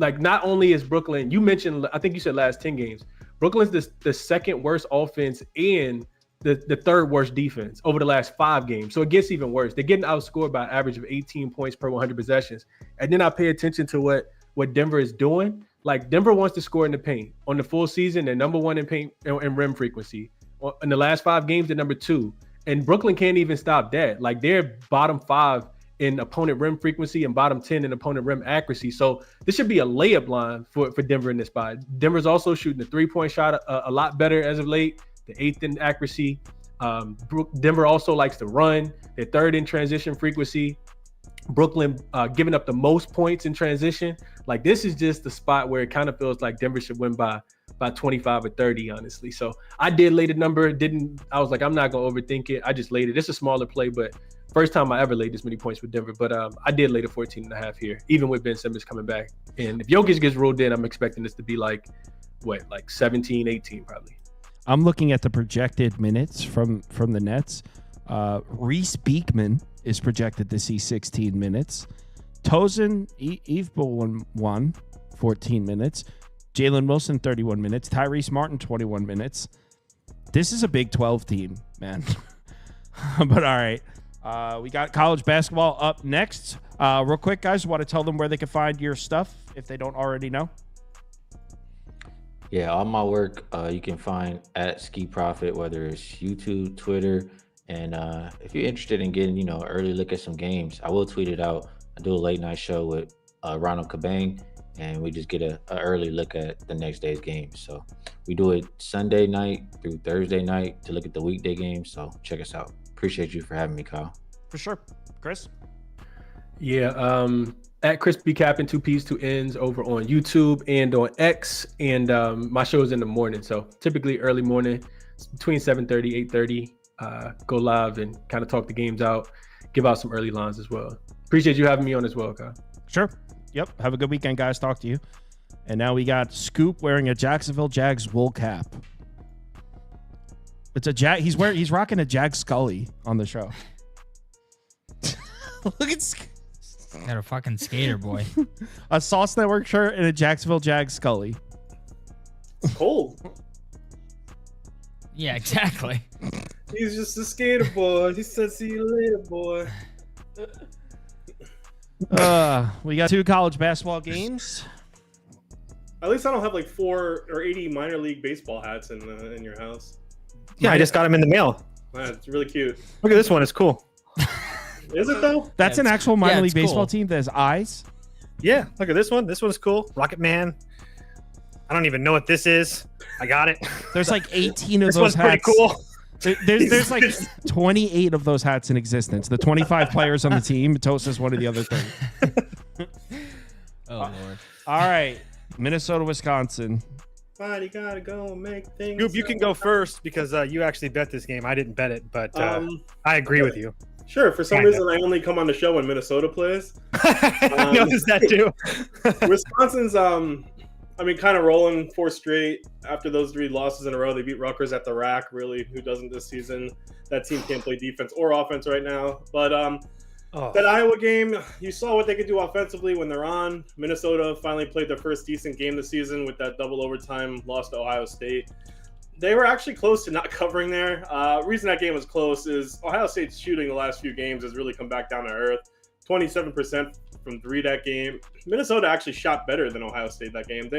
Speaker 2: Not only is Brooklyn, you mentioned, I think you said last 10 games, Brooklyn's the second worst offense and the third worst defense over the last 5 games. So it gets even worse. They're getting outscored by an average of 18 points per 100 possessions. And then I pay attention to what Denver is doing. Denver wants to score in the paint. On the full season, they're number 1 in paint and rim frequency. In the last 5 games, they're number 2. And Brooklyn can't even stop that. They're bottom 5 in opponent rim frequency and bottom 10 in opponent rim accuracy. So this should be a layup line for Denver in this spot. Denver's also shooting the 3-point shot a lot better as of late. the 8th in accuracy. Denver also likes to run. They're 3rd in transition frequency. Brooklyn giving up the most points in transition. Like, this is just the spot where it kind of feels like Denver should win by 25 or 30, honestly. So I did lay the number. I was like, I'm not going to overthink it. I just laid it. It's a smaller play, but first time I ever laid this many points with Denver. But I did lay the 14.5 here, even with Ben Simmons coming back. And if Jokic gets ruled in, I'm expecting this to be like 17, 18 probably.
Speaker 1: I'm looking at the projected minutes from the Nets. Reese Beekman is projected to see 16 minutes. Tosin Evebowen 14 minutes. Jalen Wilson, 31 minutes. Tyrese Martin, 21 minutes. This is a Big 12 team, man. But all right. We got college basketball up next. Real quick, guys, want to tell them where they can find your stuff if they don't already know?
Speaker 3: Yeah, all my work you can find at Skee Profit, whether it's YouTube, Twitter, and if you're interested in getting, an early look at some games, I will tweet it out. I do a late night show with Ronald Cabang, and we just get an early look at the next day's games. So we do it Sunday night through Thursday night to look at the weekday games. So check us out. Appreciate you for having me, Kyle.
Speaker 1: For sure. Chris?
Speaker 2: Yeah, at Chris Be Cappin 2 P's 2 N's over on YouTube and on X, and my show is in the morning, so typically early morning, between 7:30, 8:30, go live and kind of talk the games out, give out some early lines as well. Appreciate you having me on as well, Kyle.
Speaker 1: Sure. Yep. Have a good weekend, guys. Talk to you. And now we got Scoop wearing a Jacksonville Jags wool cap. It's a he's rocking a Jag Scully on the show. Look at
Speaker 4: Got a fucking skater boy.
Speaker 1: a Sauce Network shirt and a Jacksonville Jag Scully.
Speaker 5: It's cold.
Speaker 4: Yeah, exactly.
Speaker 5: He's just a skater boy. He said, "See you later, boy."
Speaker 1: We got 2 college basketball games.
Speaker 5: At least I don't have like 4 or 80 minor league baseball hats in your house.
Speaker 6: Yeah, I just got them in the mail.
Speaker 5: It's really cute.
Speaker 6: Look at this one. It's cool.
Speaker 5: Is it though?
Speaker 1: That's an actual minor league
Speaker 4: it's
Speaker 1: baseball
Speaker 4: cool.
Speaker 1: team that has eyes.
Speaker 6: Yeah, look at this one. This one's cool. Rocket Man. I don't even know what this is. I got it.
Speaker 1: There's like 18 of
Speaker 6: This
Speaker 1: those
Speaker 6: one's pretty
Speaker 1: hats.
Speaker 6: cool.
Speaker 1: There's like 28 of those hats in existence. The 25 players on the team. Toast is one of the other things.
Speaker 4: Oh, Lord.
Speaker 1: All right. Minnesota, Wisconsin.
Speaker 5: Fine, you gotta go and make things.
Speaker 6: Scoop, you can go first because you actually bet this game. I didn't bet it, but I agree with you.
Speaker 5: Sure. For some
Speaker 6: Kinda.
Speaker 5: reason, I only come on the show when Minnesota plays.
Speaker 6: I noticed that too.
Speaker 5: Wisconsin's, kind of rolling 4 straight after those 3 losses in a row. They beat Rutgers at the rack. Really, who doesn't this season? That team can't play defense or offense right now. But that Iowa game, you saw what they could do offensively when they're on. Minnesota finally played their first decent game this season with that double overtime loss to Ohio State. They were actually close to not covering there. Reason that game was close is Ohio State's shooting the last few games has really come back down to earth. 27% from 3 that game. Minnesota actually shot better than Ohio State that game.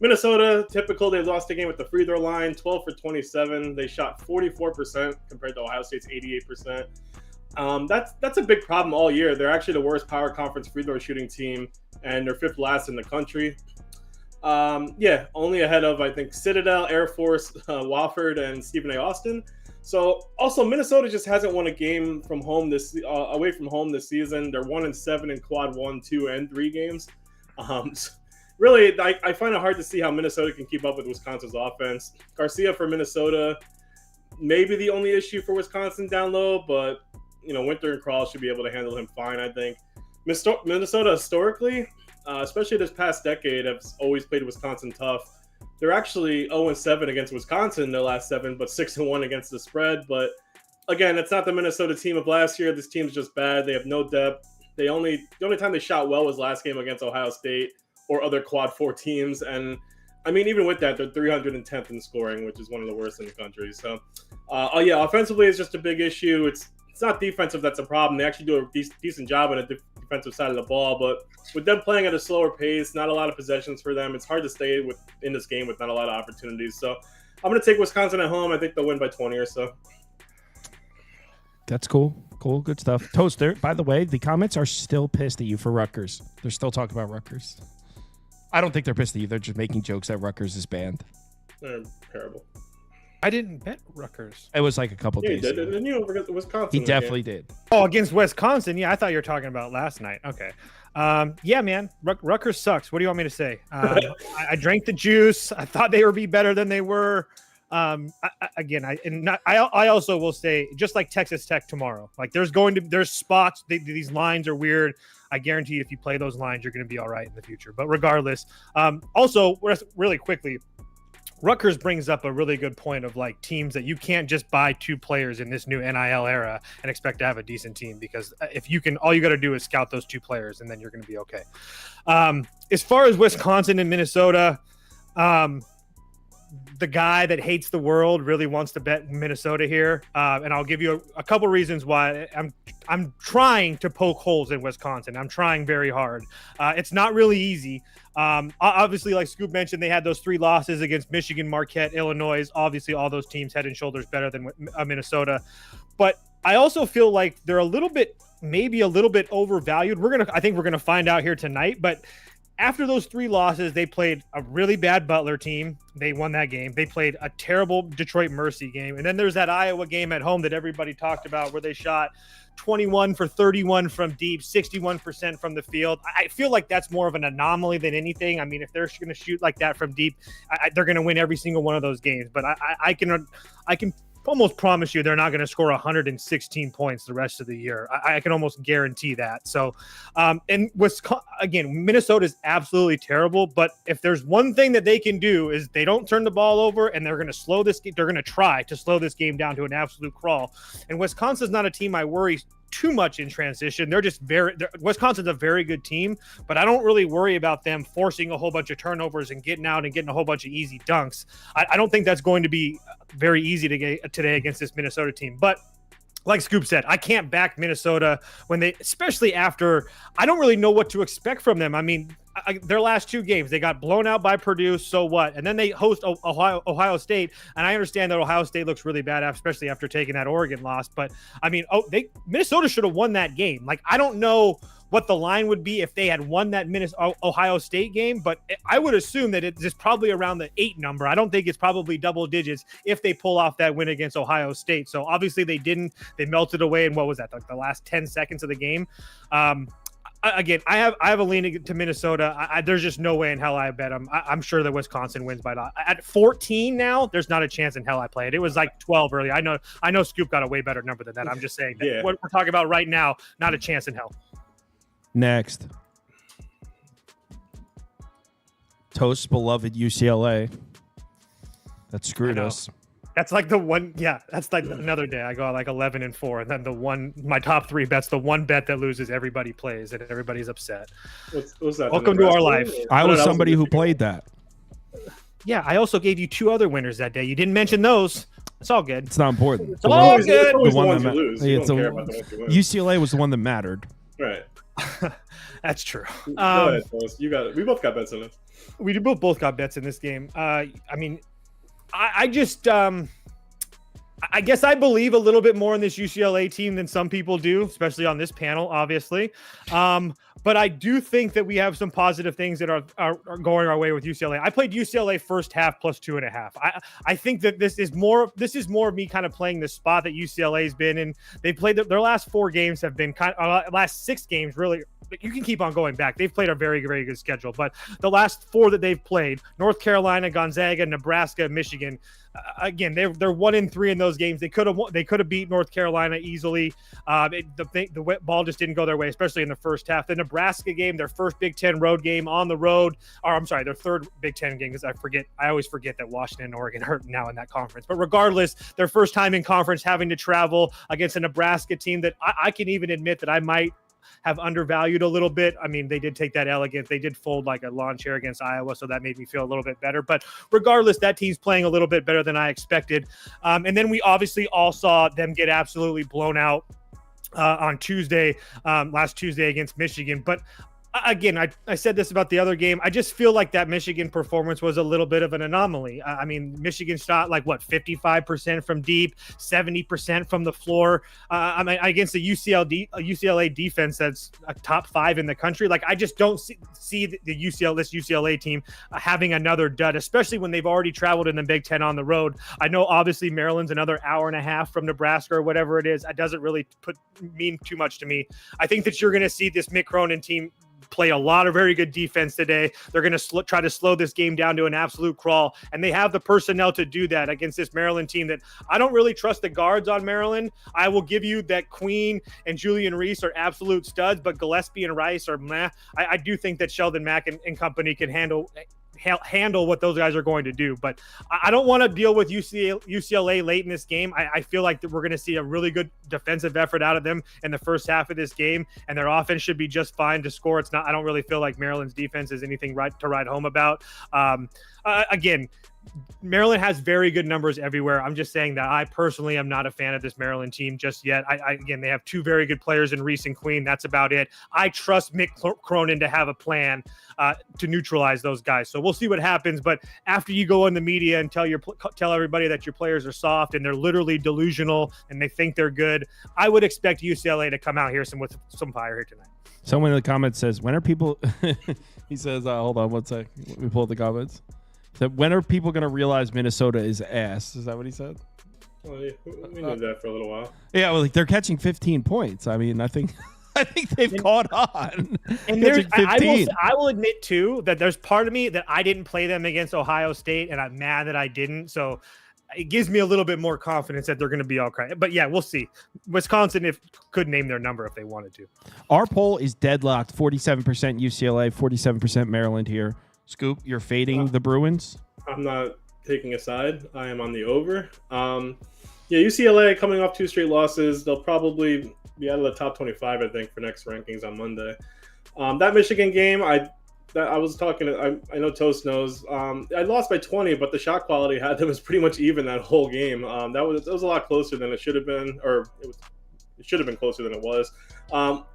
Speaker 5: Minnesota, typical, they lost the game with the free throw line, 12 for 27. They shot 44% compared to Ohio State's 88%. That's a big problem all year. They're actually the worst power conference free throw shooting team, and they're 5th last in the country. Only ahead of, I think, Citadel, Air Force, Wofford, and Stephen A. Austin. So, also, Minnesota just hasn't won a game from home away from home this season. They're 1-7 in quad 1, 2, and 3 games. Really, I find it hard to see how Minnesota can keep up with Wisconsin's offense. Garcia for Minnesota, maybe the only issue for Wisconsin down low, but Winter and Krall should be able to handle him fine, I think. Minnesota historically, especially this past decade, have always played Wisconsin tough. They're actually 0-7 against Wisconsin in their last 7, but 6-1 against the spread. But again, it's not the Minnesota team of last year. This team's just bad. They have no depth. The only time they shot well was last game against Ohio State or other quad 4 teams. And even with that, they're 310th in scoring, which is one of the worst in the country. So, offensively, it's just a big issue. It's not defensive that's a problem. They actually do a decent job on the defensive side of the ball, but with them playing at a slower pace, not a lot of possessions for them, it's hard to stay in this game with not a lot of opportunities. So I'm going to take Wisconsin at home. I think they'll win by 20 or so.
Speaker 1: That's cool. Cool. Good stuff. Toaster, by the way, the comments are still pissed at you for Rutgers. They're still talking about Rutgers. I don't think they're pissed at you. They're just making jokes that Rutgers is banned.
Speaker 5: They're terrible.
Speaker 6: I didn't bet Rutgers.
Speaker 1: It was like a couple
Speaker 5: Yeah, he
Speaker 1: days
Speaker 5: did.
Speaker 1: ago.
Speaker 5: And you know, Wisconsin.
Speaker 1: He
Speaker 5: again.
Speaker 1: definitely did.
Speaker 6: Oh, against Wisconsin. Yeah, I thought you were talking about last night. Okay. Yeah, man. Rutgers sucks. What do you want me to say? I drank the juice. I thought they would be better than they were. I also will say, just like Texas Tech tomorrow, like there's spots. These lines are weird. I guarantee you, if you play those lines, you're going to be all right in the future. But regardless, also really quickly, Rutgers brings up a really good point of like teams that you can't just buy 2 players in this new NIL era and expect to have a decent team, because if you can, all you got to do is scout those 2 players and then you're going to be okay. As far as Wisconsin and Minnesota, the guy that hates the world really wants to bet Minnesota here, and I'll give you a couple reasons why. I'm trying to poke holes in Wisconsin. I'm trying very hard. It's not really easy. Obviously, like Scoop mentioned, they had those 3 losses against Michigan, Marquette, Illinois. Obviously, all those teams head and shoulders better than Minnesota. But I also feel like they're maybe a little bit overvalued. I think we're gonna find out here tonight. But after those 3 losses, they played a really bad Butler team. They won that game. They played a terrible Detroit Mercy game. And then there's that Iowa game at home that everybody talked about where they shot 21 for 31 from deep, 61% from the field. I feel like that's more of an anomaly than anything. I mean, if they're going to shoot like that from deep, they're going to win every single one of those games. But I can almost promise you they're not going to score 116 points the rest of the year. I can almost guarantee that. So, and again, Minnesota is absolutely terrible. But if there's one thing that they can do is they don't turn the ball over, and they're going to try to slow this game down to an absolute crawl. And Wisconsin's not a team I worry too much in transition. Wisconsin's a very good team, but I don't really worry about them forcing a whole bunch of turnovers and getting out and getting a whole bunch of easy dunks. I don't think that's going to be very easy to get today against this Minnesota team. But like Scoop said, I can't back Minnesota especially after I don't really know what to expect from them. I mean, their last 2 games, they got blown out by Purdue. So what? And then they host Ohio State. And I understand that Ohio State looks really bad, especially after taking that Oregon loss. But I mean, Minnesota should have won that game. Like, I don't know what the line would be if they had won that Ohio State game, but I would assume that it's probably around the 8 number. I don't think it's probably double digits if they pull off that win against Ohio State. So obviously they didn't. They melted away in, what was that, like the last 10 seconds of the game. Again, I have a leaning to Minnesota. There's just no way in hell I bet them. I'm sure that Wisconsin wins by lot. At 14 now, there's not a chance in hell I play it. It was like 12 early. I know Scoop got a way better number than that. I'm just saying that what we're talking about right now, not a chance in hell.
Speaker 1: Next. Toast's beloved UCLA. That screwed us.
Speaker 6: That's like the one. Yeah, that's like another day. I go like 11-4, and then my top 3 bets. The one bet that loses, everybody plays, and everybody's upset.
Speaker 5: What's that?
Speaker 6: Welcome to our life.
Speaker 1: I was somebody who played that.
Speaker 6: Yeah, I also gave you 2 other winners that day. You didn't mention those. It's all good.
Speaker 1: It's not important.
Speaker 6: It's all good.
Speaker 5: It's always
Speaker 1: The
Speaker 5: the
Speaker 1: one
Speaker 5: ones
Speaker 1: that
Speaker 5: you lose. You don't care about the ones you win.
Speaker 1: UCLA was the one that mattered.
Speaker 5: Right.
Speaker 6: That's true.
Speaker 5: Go ahead, Toast. You got it. We both got bets in it.
Speaker 6: We both got bets in this game. I mean, I just I guess I believe a little bit more in this UCLA team than some people do, especially on this panel, obviously. But I do think that we have some positive things that are going our way with UCLA. I played UCLA first half plus 2.5. I think that this is more of me kind of playing the spot that UCLA's been in. They played their last 4 games have been last 6 games really. You can keep on going back. They've played a very, very good schedule, but the last 4 that they've played, North Carolina, Gonzaga, Nebraska, Michigan, again, they're 1-3 in those games. They could have beat North Carolina easily. The ball just didn't go their way, especially in the first half. The Nebraska game, their first Big Ten road game on the road, or I'm sorry, their 3rd Big Ten game, because I always forget that Washington and Oregon are now in that conference. But regardless, their first time in conference having to travel against a Nebraska team that I can even admit that I might have undervalued a little bit. I mean, they did take that elegant. They did fold like a lawn chair against Iowa, so that made me feel a little bit better. But regardless, that team's playing a little bit better than I expected. And then we obviously all saw them get absolutely blown out on Tuesday, last Tuesday against Michigan. But Again, I said this about the other game. I just feel like that Michigan performance was a little bit of an anomaly. I mean, Michigan shot like 55% from deep, 70% from the floor. I mean, against the UCLA defense that's a top 5 in the country. Like, I just don't see this UCLA team having another dud, especially when they've already traveled in the Big Ten on the road. I know obviously Maryland's another hour and a half from Nebraska or whatever it is. It doesn't really mean too much to me. I think that you're going to see this Mick Cronin team play a lot of very good defense today. They're going to try to slow this game down to an absolute crawl, and they have the personnel to do that against this Maryland team that I don't really trust the guards on Maryland. I will give you that Queen and Julian Reese are absolute studs, but Gillespie and Rice are meh. I do think that Sheldon Mack and company can handle what those guys are going to do. But I don't want to deal with UCLA late in this game. I feel like that we're going to see a really good defensive effort out of them in the first half of this game, and their offense should be just fine to score. I don't really feel like Maryland's defense is anything to write home about. Again, Maryland has very good numbers everywhere. I'm just saying that I personally am not a fan of this Maryland team just yet. Again, they have 2 very good players in Reese and Queen. That's about it. I trust Mick Cronin to have a plan to neutralize those guys. So we'll see what happens. But after you go in the media and tell everybody that your players are soft and they're literally delusional and they think they're good, I would expect UCLA to come out here with some fire here tonight.
Speaker 1: Someone in the comments says, when are people he says, hold on one sec. Let me pull up the comments. So when are people going to realize Minnesota is ass? Is that what he said?
Speaker 5: Well, yeah, we knew that for a little while.
Speaker 1: Yeah, well, like they're catching 15 points. I mean, I think they've caught on.
Speaker 6: And I will admit too that there's part of me that I didn't play them against Ohio State, and I'm mad that I didn't. So it gives me a little bit more confidence that they're going to be all right. But yeah, we'll see. Wisconsin could name their number if they wanted to.
Speaker 1: Our poll is deadlocked: 47% UCLA, 47% Maryland here. Scoop, you're fading the Bruins?
Speaker 5: I'm not taking a side. I am on the over. UCLA coming off 2 straight losses. They'll probably be out of the top 25, I think, for next rankings on Monday. That Michigan game, I was talking. I know Toast knows. I lost by 20, but the shot quality had them was pretty much even that whole game. That was a lot closer than it should have been, or it should have been closer than it was.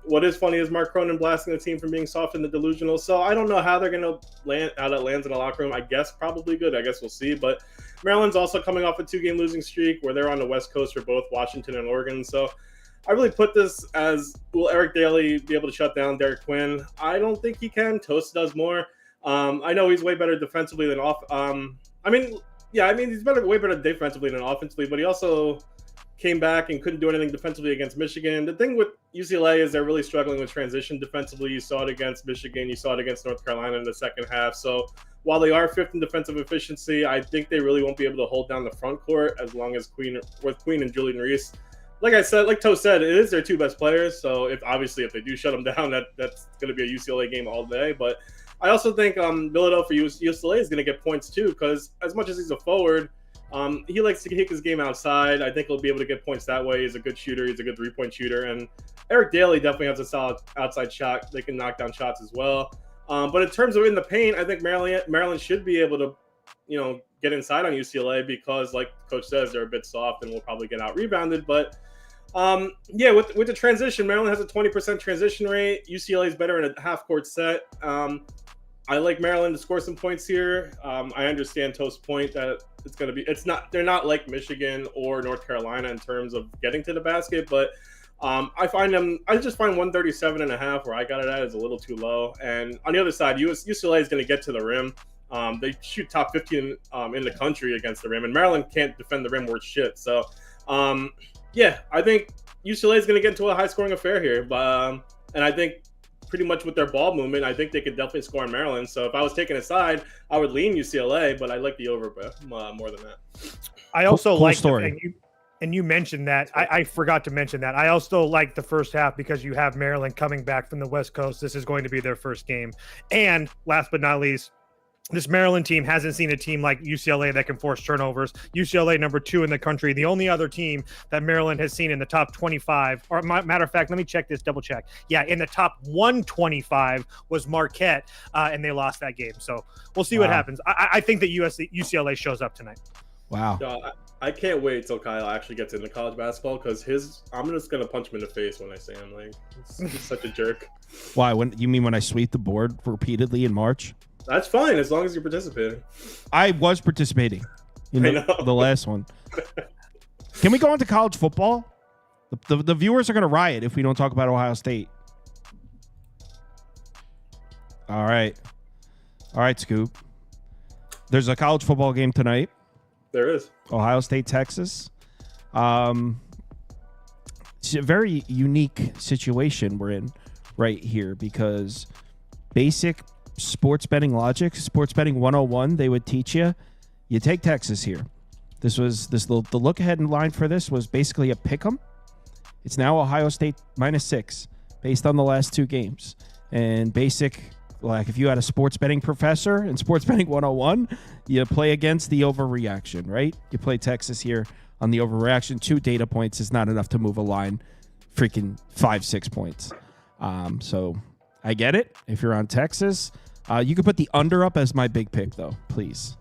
Speaker 5: What is funny is Mark Cronin blasting the team from being soft and delusional. So I don't know how they're going to land, how that lands in the locker room. I guess probably good. I guess we'll see. But Maryland's also coming off a 2-game losing streak where they're on the West Coast for both Washington and Oregon. So I really put this as, will Eric Daly be able to shut down Derek Quinn? I don't think he can. Toast does more. I know he's way better defensively than he's way better defensively than offensively, but he also came back and couldn't do anything defensively against Michigan. The thing with UCLA is they're really struggling with transition defensively. You saw it against Michigan. You saw it against North Carolina in the second half. So while they are 5th in defensive efficiency, I think they really won't be able to hold down the front court as long as Queen and Julian Reese. Like I said, like Toe said, it is their 2 best players. So if they do shut them down, that's going to be a UCLA game all day. But I also think Philadelphia UCLA is going to get points too, because as much as he's a forward, he likes to kick his game outside. I think he'll be able to get points that way. He's a good shooter. He's a good 3-point shooter. And Eric Daly definitely has a solid outside shot. They can knock down shots as well. But in terms of in the paint, I think Maryland should be able to, get inside on UCLA because, like Coach says, they're a bit soft and will probably get out rebounded. But with the transition, Maryland has a 20% transition rate. UCLA is better in a half-court set. I like Maryland to score some points here. I understand Toast's point that they're not like Michigan or North Carolina in terms of getting to the basket, but I just find 137.5 where I got it at is a little too low. And on the other side, UCLA is going to get to the rim. They shoot top 15 in the country against the rim, and Maryland can't defend the rim worth shit. So, I think UCLA is going to get into a high-scoring affair here. And I think pretty much with their ball movement, I think they could definitely score in Maryland. So if I was taking a side, I would lean UCLA, but I like the over more than that.
Speaker 6: I also
Speaker 1: like story.
Speaker 6: And you mentioned that. I forgot to mention that. I also like the first half because you have Maryland coming back from the West Coast. This is going to be their first game. And last but not least, this Maryland team hasn't seen a team like UCLA that can force turnovers. UCLA number 2 in the country. The only other team that Maryland has seen in the top 25, or matter of fact, let me check this, double check. Yeah, in the top 125 was Marquette, and they lost that game. So we'll see what happens. I think that UCLA shows up tonight.
Speaker 1: Wow.
Speaker 5: I can't wait till Kyle actually gets into college basketball because I'm just gonna punch him in the face when I say him. Like he's such a jerk.
Speaker 1: Why? When you mean when I sweep the board repeatedly in March?
Speaker 5: That's fine as long as you're participating.
Speaker 1: I was participating in the last one. Can we go on to college football? The viewers are going to riot if we don't talk about Ohio State. All right, Scoop. There's a college football game tonight.
Speaker 5: There is.
Speaker 1: Ohio State, Texas. It's a very unique situation we're in right here because basic sports betting logic, sports betting 101, they would teach you. You take Texas here. The look ahead in line for this was basically a pick 'em. It's now Ohio State -6 based on the last two games. And basic, like if you had a sports betting professor in sports betting 101, you play against the overreaction, right? You play Texas here on the overreaction. 2 data points is not enough to move a line freaking 5-6 points. So I get it. If you're on Texas, you could put the under up as my big pick though, please.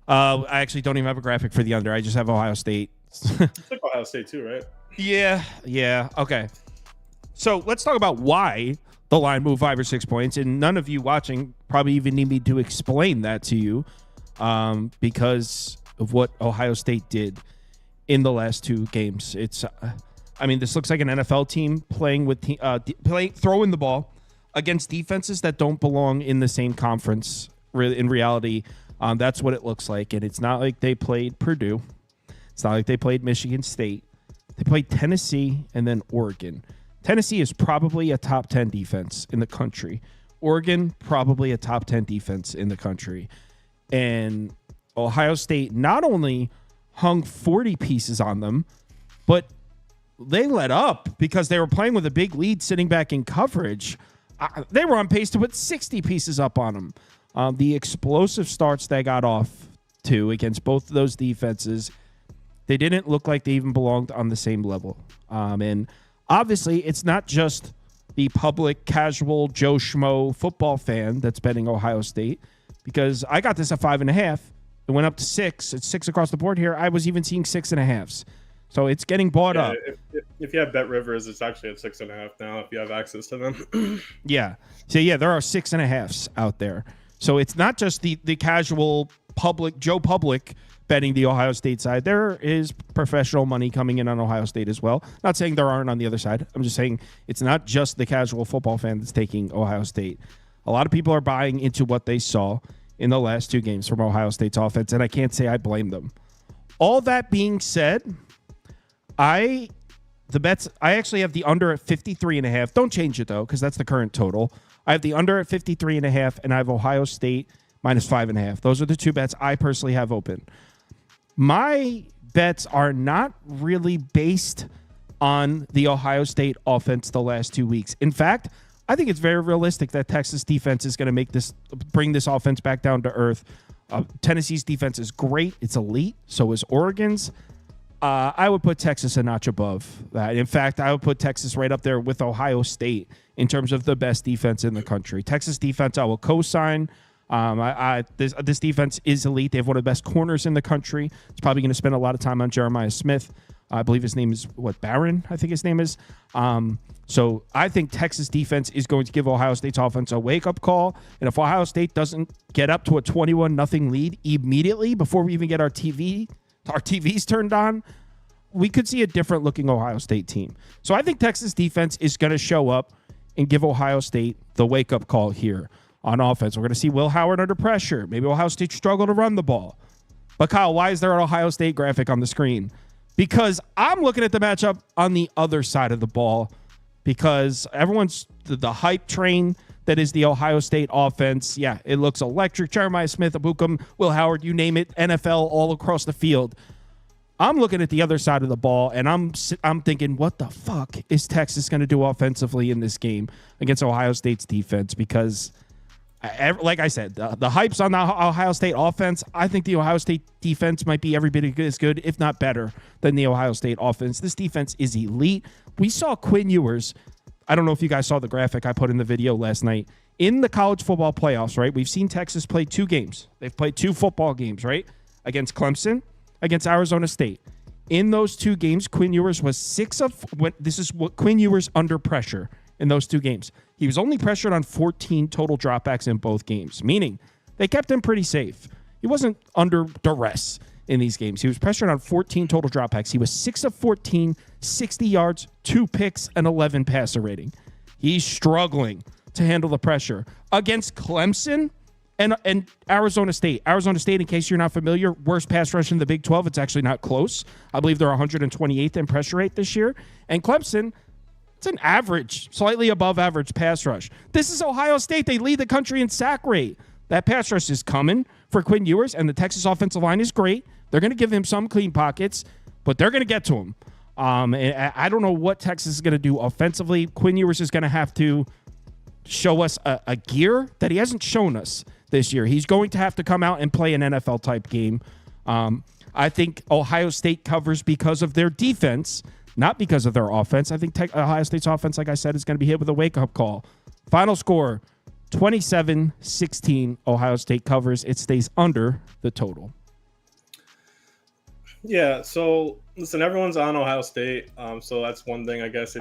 Speaker 1: I actually don't even have a graphic for the under. I just have Ohio State.
Speaker 5: You took Ohio State too, right?
Speaker 1: Yeah. Okay. So let's talk about why the line moved 5 or 6 points. And none of you watching probably even need me to explain that to you because of what Ohio State did in the last 2 games. This looks like an NFL team playing with throwing the ball against defenses that don't belong in the same conference. In reality, that's what it looks like. And it's not like they played Purdue. It's not like they played Michigan State. They played Tennessee and then Oregon. Tennessee is probably a top 10 defense in the country. Oregon, probably a top 10 defense in the country. And Ohio State not only hung 40 pieces on them, but they let up because they were playing with a big lead sitting back in coverage. They were on pace to put 60 pieces up on them. The explosive starts they got off to against both of those defenses, they didn't look like they even belonged on the same level. And obviously, it's not just the public, casual Joe Schmo football fan that's betting Ohio State, because I got this at 5.5. It went up to 6. It's 6 across the board here. I was even seeing 6.5s. So it's getting bought up.
Speaker 5: If you have Bet Rivers, it's actually at 6.5 now if you have access to them.
Speaker 1: Yeah. So, there are 6.5s out there. So it's not just the casual public, Joe Public betting the Ohio State side. There is professional money coming in on Ohio State as well. Not saying there aren't on the other side. I'm just saying it's not just the casual football fan that's taking Ohio State. A lot of people are buying into what they saw in the last 2 games from Ohio State's offense, and I can't say I blame them. All that being said, I actually have the under at 53.5. Don't change it, though, because that's the current total. I have the under at 53.5, and I have Ohio State -5.5. Those are the 2 bets I personally have open. My bets are not really based on the Ohio State offense the last 2 weeks. In fact, I think it's very realistic that Texas defense is going to bring this offense back down to earth. Tennessee's defense is great. It's elite. So is Oregon's. I would put Texas a notch above that. In fact, I would put Texas right up there with Ohio State in terms of the best defense in the country. Texas defense, I will co-sign. This defense is elite. They have one of the best corners in the country. It's probably going to spend a lot of time on Jeremiah Smith. I believe his name is Barron, I think his name is. So I think Texas defense is going to give Ohio State's offense a wake-up call. And if Ohio State doesn't get up to a 21-0 lead immediately before we even get our TVs turned on, we could see a different-looking Ohio State team. So I think Texas defense is going to show up and give Ohio State the wake-up call here on offense. We're going to see Will Howard under pressure. Maybe Ohio State struggle to run the ball. But Kyle, why is there an Ohio State graphic on the screen? Because I'm looking at the matchup on the other side of the ball because everyone's the hype train that is the Ohio State offense. Yeah, it looks electric. Jeremiah Smith, Abukum, Will Howard, you name it, NFL all across the field. I'm looking at the other side of the ball, and I'm thinking, what the fuck is Texas going to do offensively in this game against Ohio State's defense? Because like I said, the hype's on the Ohio State offense. I think the Ohio State defense might be every bit as good, if not better, than the Ohio State offense. This defense is elite. We saw Quinn Ewers. I don't know if you guys saw the graphic I put in the video last night. In the college football playoffs, right? We've seen Texas play 2 games. They've played 2 football games, right? against Clemson, against Arizona State. In those two games, Quinn Ewers was this is what Quinn Ewers under pressure in those two games. He was only pressured on 14 total dropbacks in both games, meaning they kept him pretty safe. He wasn't under duress in these games. He was pressured on 14 total dropbacks. He was 6 of 14, 60 yards, 2 picks, and 11 passer rating. He's struggling to handle the pressure against Clemson and Arizona State. Arizona State, in case you're not familiar, worst pass rush in the Big 12. It's actually not close. I believe they're 128th in pressure rate this year. And Clemson, it's an average, slightly above average pass rush. This is Ohio State. They lead the country in sack rate. That pass rush is coming for Quinn Ewers, and the Texas offensive line is great. They're going to give him some clean pockets, but they're going to get to him. I don't know what Texas is going to do offensively. Quinn Ewers is going to have to show us a gear that he hasn't shown us this year. He's going to have to come out and play an NFL-type game. I think Ohio State covers because of their defense, not because of their offense. I think Ohio State's offense, like I said, is going to be hit with a wake-up call. Final score, 27-16. Ohio State covers. It stays under the total.
Speaker 5: Yeah, so listen, everyone's on Ohio State, so that's one thing, I guess.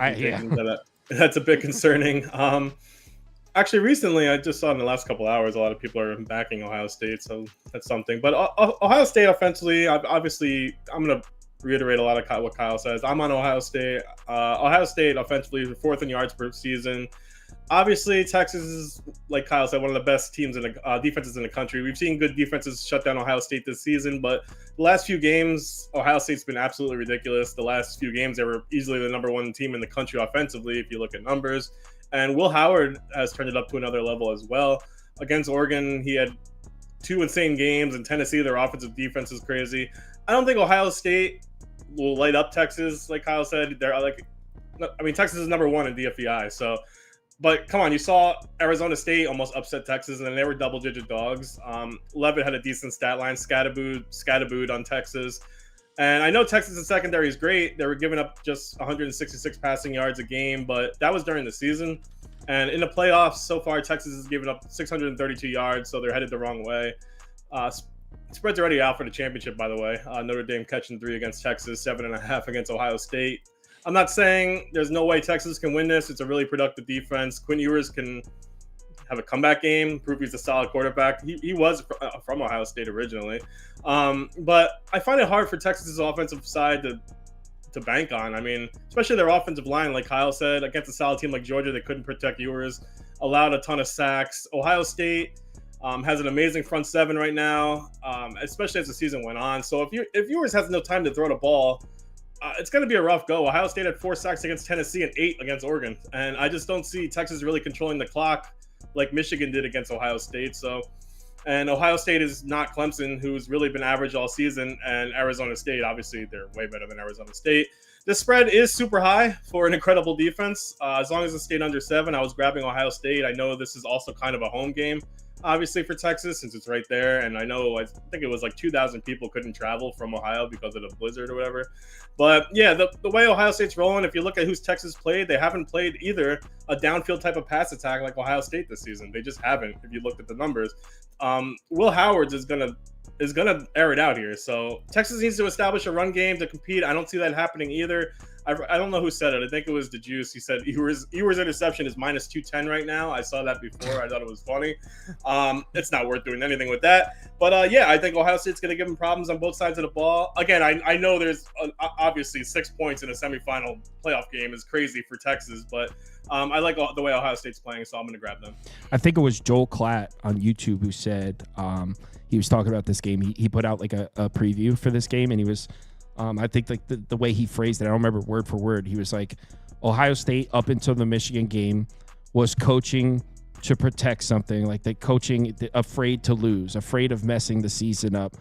Speaker 5: That's a bit concerning. Actually, recently, I just saw in the last couple hours, a lot of people are backing Ohio State, so that's something. But Ohio State offensively, obviously, I'm going to reiterate a lot of what Kyle says. I'm on Ohio State. Ohio State offensively is 4th in yards per season. Obviously, Texas is, like Kyle said, one of the best teams in the defenses in the country. We've seen good defenses shut down Ohio State this season, but the last few games, Ohio State's been absolutely ridiculous. The last few games, they were easily the number 1 team in the country offensively, if you look at numbers. And Will Howard has turned it up to another level as well. Against Oregon, he had 2 insane games. In Tennessee, their offensive defense is crazy. I don't think Ohio State will light up Texas, like Kyle said. Texas is number 1 in DFEI, so. But come on, you saw Arizona State almost upset Texas, and then they were double-digit dogs. Levitt had a decent stat line, scatterbooed on Texas. And I know Texas' secondary is great. They were giving up just 166 passing yards a game, but that was during the season. And in the playoffs, so far, Texas has given up 632 yards, so they're headed the wrong way. Spread's already out for the championship, by the way. Notre Dame catching 3 against Texas, 7.5 against Ohio State. I'm not saying there's no way Texas can win this. It's a really productive defense. Quinn Ewers can have a comeback game, prove he's a solid quarterback. He was from Ohio State originally. But I find it hard for Texas's offensive side to bank on. I mean, especially their offensive line, like Kyle said, against a solid team like Georgia, they couldn't protect Ewers, allowed a ton of sacks. Ohio State has an amazing front 7 right now, especially as the season went on. So if Ewers has no time to throw the ball, it's going to be a rough go. Ohio State had 4 sacks against Tennessee and 8 against Oregon. And I just don't see Texas really controlling the clock like Michigan did against Ohio State. And Ohio State is not Clemson, who's really been average all season. And Arizona State, obviously, they're way better than Arizona State. The spread is super high for an incredible defense. As long as it stayed under 7, I was grabbing Ohio State. I know this is also kind of a home game, obviously, for Texas, since it's right there. And I think it was like 2,000 people couldn't travel from Ohio because of the blizzard or whatever. But yeah, the way Ohio State's rolling, if you look at who's Texas played, they haven't played either a downfield type of pass attack like Ohio State this season. They just haven't, if you looked at the numbers. Will Howard is gonna air it out here. So Texas needs to establish a run game to compete. I don't see that happening either. I don't know who said it. I think it was DeJuice. He said Ewers' interception is minus 210 right now. I saw that before. I thought it was funny. It's not worth doing anything with that. But yeah, I think Ohio State's going to give them problems on both sides of the ball. Again, I know there's obviously 6 points in a semifinal playoff game is crazy for Texas, but I like the way Ohio State's playing, so I'm going to grab them.
Speaker 1: I think it was Joel Klatt on YouTube who said he was talking about this game. He put out like a preview for this game, and he was I think like the way he phrased it, I don't remember word for word. He was like, Ohio State up until the Michigan game was coaching to protect something, like the coaching afraid to lose, afraid of messing the season up.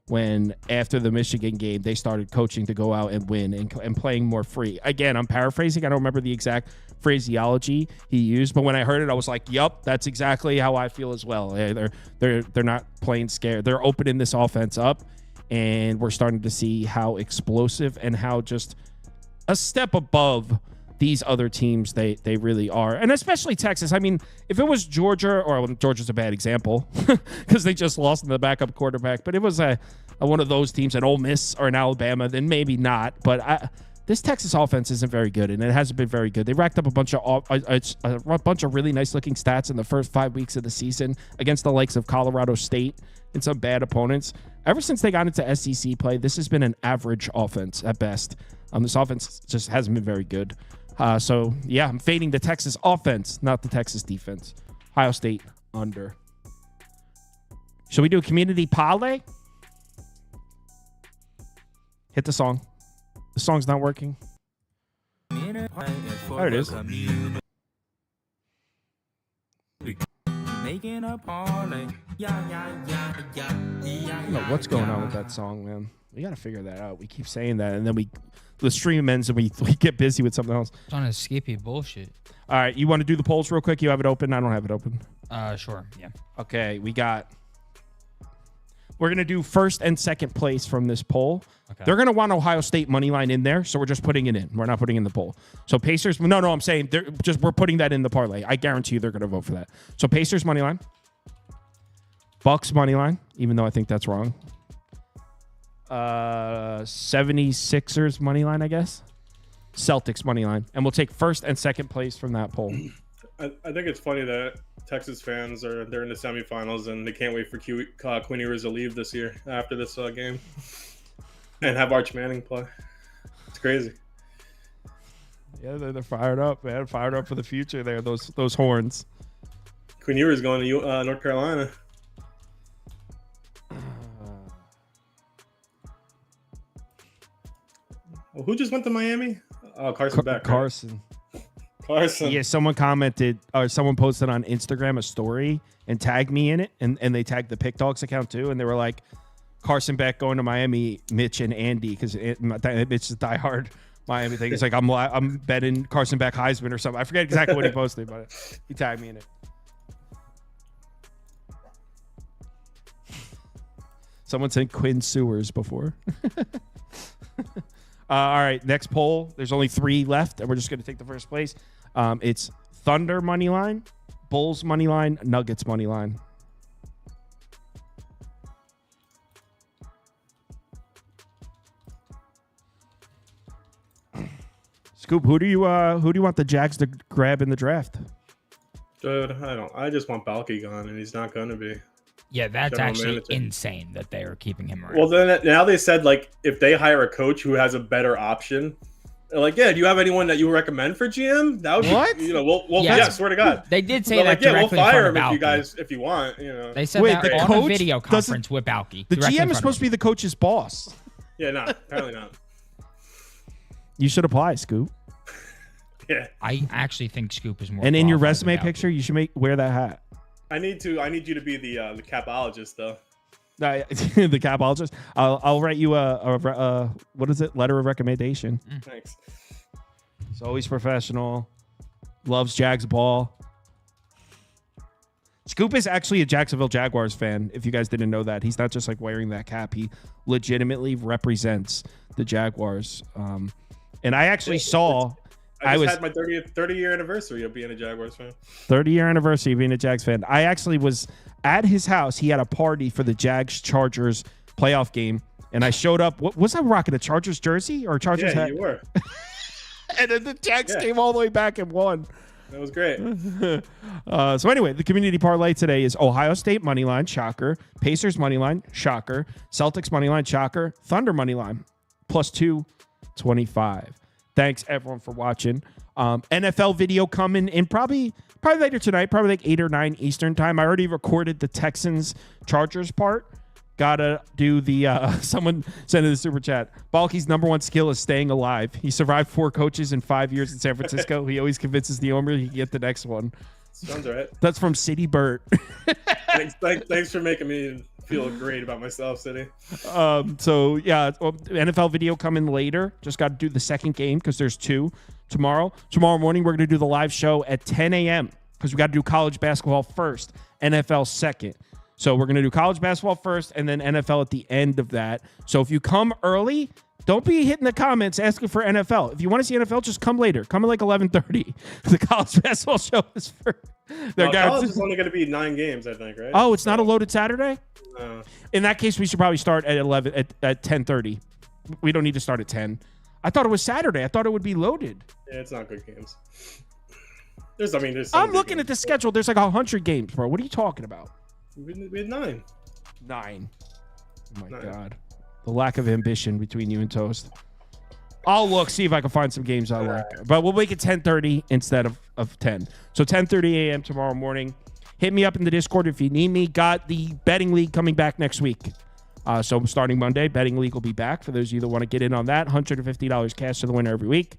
Speaker 1: When after the Michigan game, they started coaching to go out and win and playing more free. Again, I'm paraphrasing. I don't remember the exact phraseology he used, but when I heard it, I was like, "Yup, that's exactly how I feel as well." They're not playing scared. They're opening this offense up. And we're starting to see how explosive and how just a step above these other teams, they really are. And especially Texas. I mean, if it was Georgia, or Georgia's a bad example because they just lost in the backup quarterback, but it was one of those teams, an Ole Miss or an Alabama, then maybe not. But this Texas offense isn't very good, and it hasn't been very good. They racked up a bunch of really nice-looking stats in the first 5 weeks of the season against the likes of Colorado State and some bad opponents. Ever since they got into SEC play, this has been an average offense at best. This offense just hasn't been very good. So, yeah, I'm fading the Texas offense, not the Texas defense. Ohio State under. Should we do a community parlay? Hit the song. The song's not working. There it is.
Speaker 7: Making a parlay. Yeah.
Speaker 1: I don't know what's going on with that song, man. We got to figure that out. We keep saying that, and then the stream ends, and we get busy with something else.
Speaker 4: It's on a skippy bullshit.
Speaker 1: All right, you want to do the polls real quick? You have it open? I don't have it open.
Speaker 4: Sure. Yeah.
Speaker 1: Okay, we're going to do first and second place from this poll.
Speaker 4: Okay.
Speaker 1: They're going to want Ohio State money line in there, so we're just putting it in. We're not putting in the poll. So Pacers, no, I'm saying we're putting that in the parlay. I guarantee you they're going to vote for that. So Pacers money line, Bucks money line, even though I think that's wrong. 76ers money line, I guess. Celtics money line, and we'll take first and second place from that poll.
Speaker 5: I think it's funny that Texas fans they're in the semifinals and they can't wait for Quinn Ewers to leave this year after this game and have Arch Manning play. It's crazy.
Speaker 1: Yeah, they're fired up, man. Fired up for the future there. Those horns.
Speaker 5: Quinn Ewers going to North Carolina. Well, who just went to Miami? Oh, Carson Beck.
Speaker 1: Carson.
Speaker 5: Carson.
Speaker 1: Yeah, someone commented or someone posted on Instagram a story and tagged me in it, and they tagged the Pick Dogs account too, and they were like, Carson Beck going to Miami, Mitch and Andy, because Mitch is diehard Miami thing. It's like I'm betting Carson Beck Heisman or something. I forget exactly what he posted, but he tagged me in it. Someone said Quinn Sewers before. All right, next poll. There's only 3 left, and we're just going to take the first place. It's Thunder money line, Bulls money line, Nuggets money line. Scoop, who do you want the Jags to grab in the draft?
Speaker 5: Dude, I just want Balky gone, and he's not going to be.
Speaker 4: Yeah, that's
Speaker 5: General
Speaker 4: actually
Speaker 5: manager.
Speaker 4: insane that they are keeping him around.
Speaker 5: Well, then now they said, like, if they hire a coach who has a better option, they're like, yeah, do you have anyone that you recommend for GM? That would
Speaker 1: What?
Speaker 5: be, we'll
Speaker 4: Yeah.
Speaker 5: yeah, swear to God.
Speaker 4: They did say
Speaker 5: They're
Speaker 4: that
Speaker 5: like, yeah, we'll
Speaker 4: directly in
Speaker 5: fire
Speaker 4: front
Speaker 5: him
Speaker 4: of Balky.
Speaker 5: if you want,
Speaker 4: They said
Speaker 1: Wait,
Speaker 4: that
Speaker 1: the
Speaker 4: on a
Speaker 1: coach
Speaker 4: video
Speaker 1: doesn't-
Speaker 4: conference with Balky.
Speaker 1: The
Speaker 4: directly in
Speaker 1: GM is
Speaker 4: front
Speaker 1: supposed
Speaker 4: of
Speaker 1: to be the coach's boss.
Speaker 5: Yeah, no, apparently not.
Speaker 1: You should apply, Scoop.
Speaker 5: Yeah,
Speaker 4: I actually think Scoop is more.
Speaker 1: And in your
Speaker 4: qualified than
Speaker 1: resume
Speaker 4: Balky.
Speaker 1: picture, you should wear that hat.
Speaker 5: I need you to be the capologist though.
Speaker 1: The capologist. I'll write you a what is it? Letter of recommendation.
Speaker 5: Thanks.
Speaker 1: He's always professional. Loves Jags ball. Scoop is actually a Jacksonville Jaguars fan. If you guys didn't know that, he's not just like wearing that cap. He legitimately represents the Jaguars. And I actually saw.
Speaker 5: I just had my 30-year anniversary of being a Jaguars fan.
Speaker 1: 30-year anniversary of being a Jags fan. I actually was at his house. He had a party for the Jags-Chargers playoff game, and I showed up. What was I rocking? A Chargers jersey or a Chargers
Speaker 5: Yeah,
Speaker 1: hat?
Speaker 5: you were.
Speaker 1: And then the Jags
Speaker 5: Yeah.
Speaker 1: came all the way back and won.
Speaker 5: That was great.
Speaker 1: So anyway, the community parlay today is Ohio State money line, shocker. Pacers money line, shocker. Celtics money line, shocker. Thunder money line, plus 225. Thanks everyone for watching. NFL video coming in probably later tonight, probably like 8 or 9 Eastern time. I already recorded the Texans Chargers part. Gotta do the someone sent in the super chat. Balky's number one skill is staying alive. He survived 4 coaches in 5 years in San Francisco. He always convinces the owner he can get the next one.
Speaker 5: Sounds right.
Speaker 1: That's from City Burt.
Speaker 5: Thanks for making me feel great about myself, City.
Speaker 1: So yeah, NFL video coming later. Just got to do the second game because there's 2 tomorrow. Tomorrow morning we're gonna do the live show at 10 a.m. because we got to do college basketball first, NFL second. So we're going to do college basketball first and then NFL at the end of that. So if you come early, don't be hitting the comments asking for NFL. If you want to see NFL, just come later. Come at like 11:30. The college basketball show is for.
Speaker 5: College is only going to be 9 games, I think, right?
Speaker 1: Oh, it's not a loaded Saturday?
Speaker 5: No.
Speaker 1: In that case, we should probably start at 11 at 10:30. We don't need to start at 10. I thought it was Saturday. I thought it would be loaded.
Speaker 5: Yeah, it's not good games. There's
Speaker 1: I'm looking at the schedule. There's like 100 games, bro. What are you talking about?
Speaker 5: We had 9.
Speaker 1: 9. Oh my
Speaker 5: 9.
Speaker 1: God. The lack of ambition between you and Toast. I'll look, see if I can find some games I like. But we'll make it 10:30 instead of 10. So 10:30 a.m. tomorrow morning. Hit me up in the Discord if you need me. Got the betting league coming back next week. So starting Monday, betting league will be back. For those of you that want to get in on that, $150 cash to the winner every week.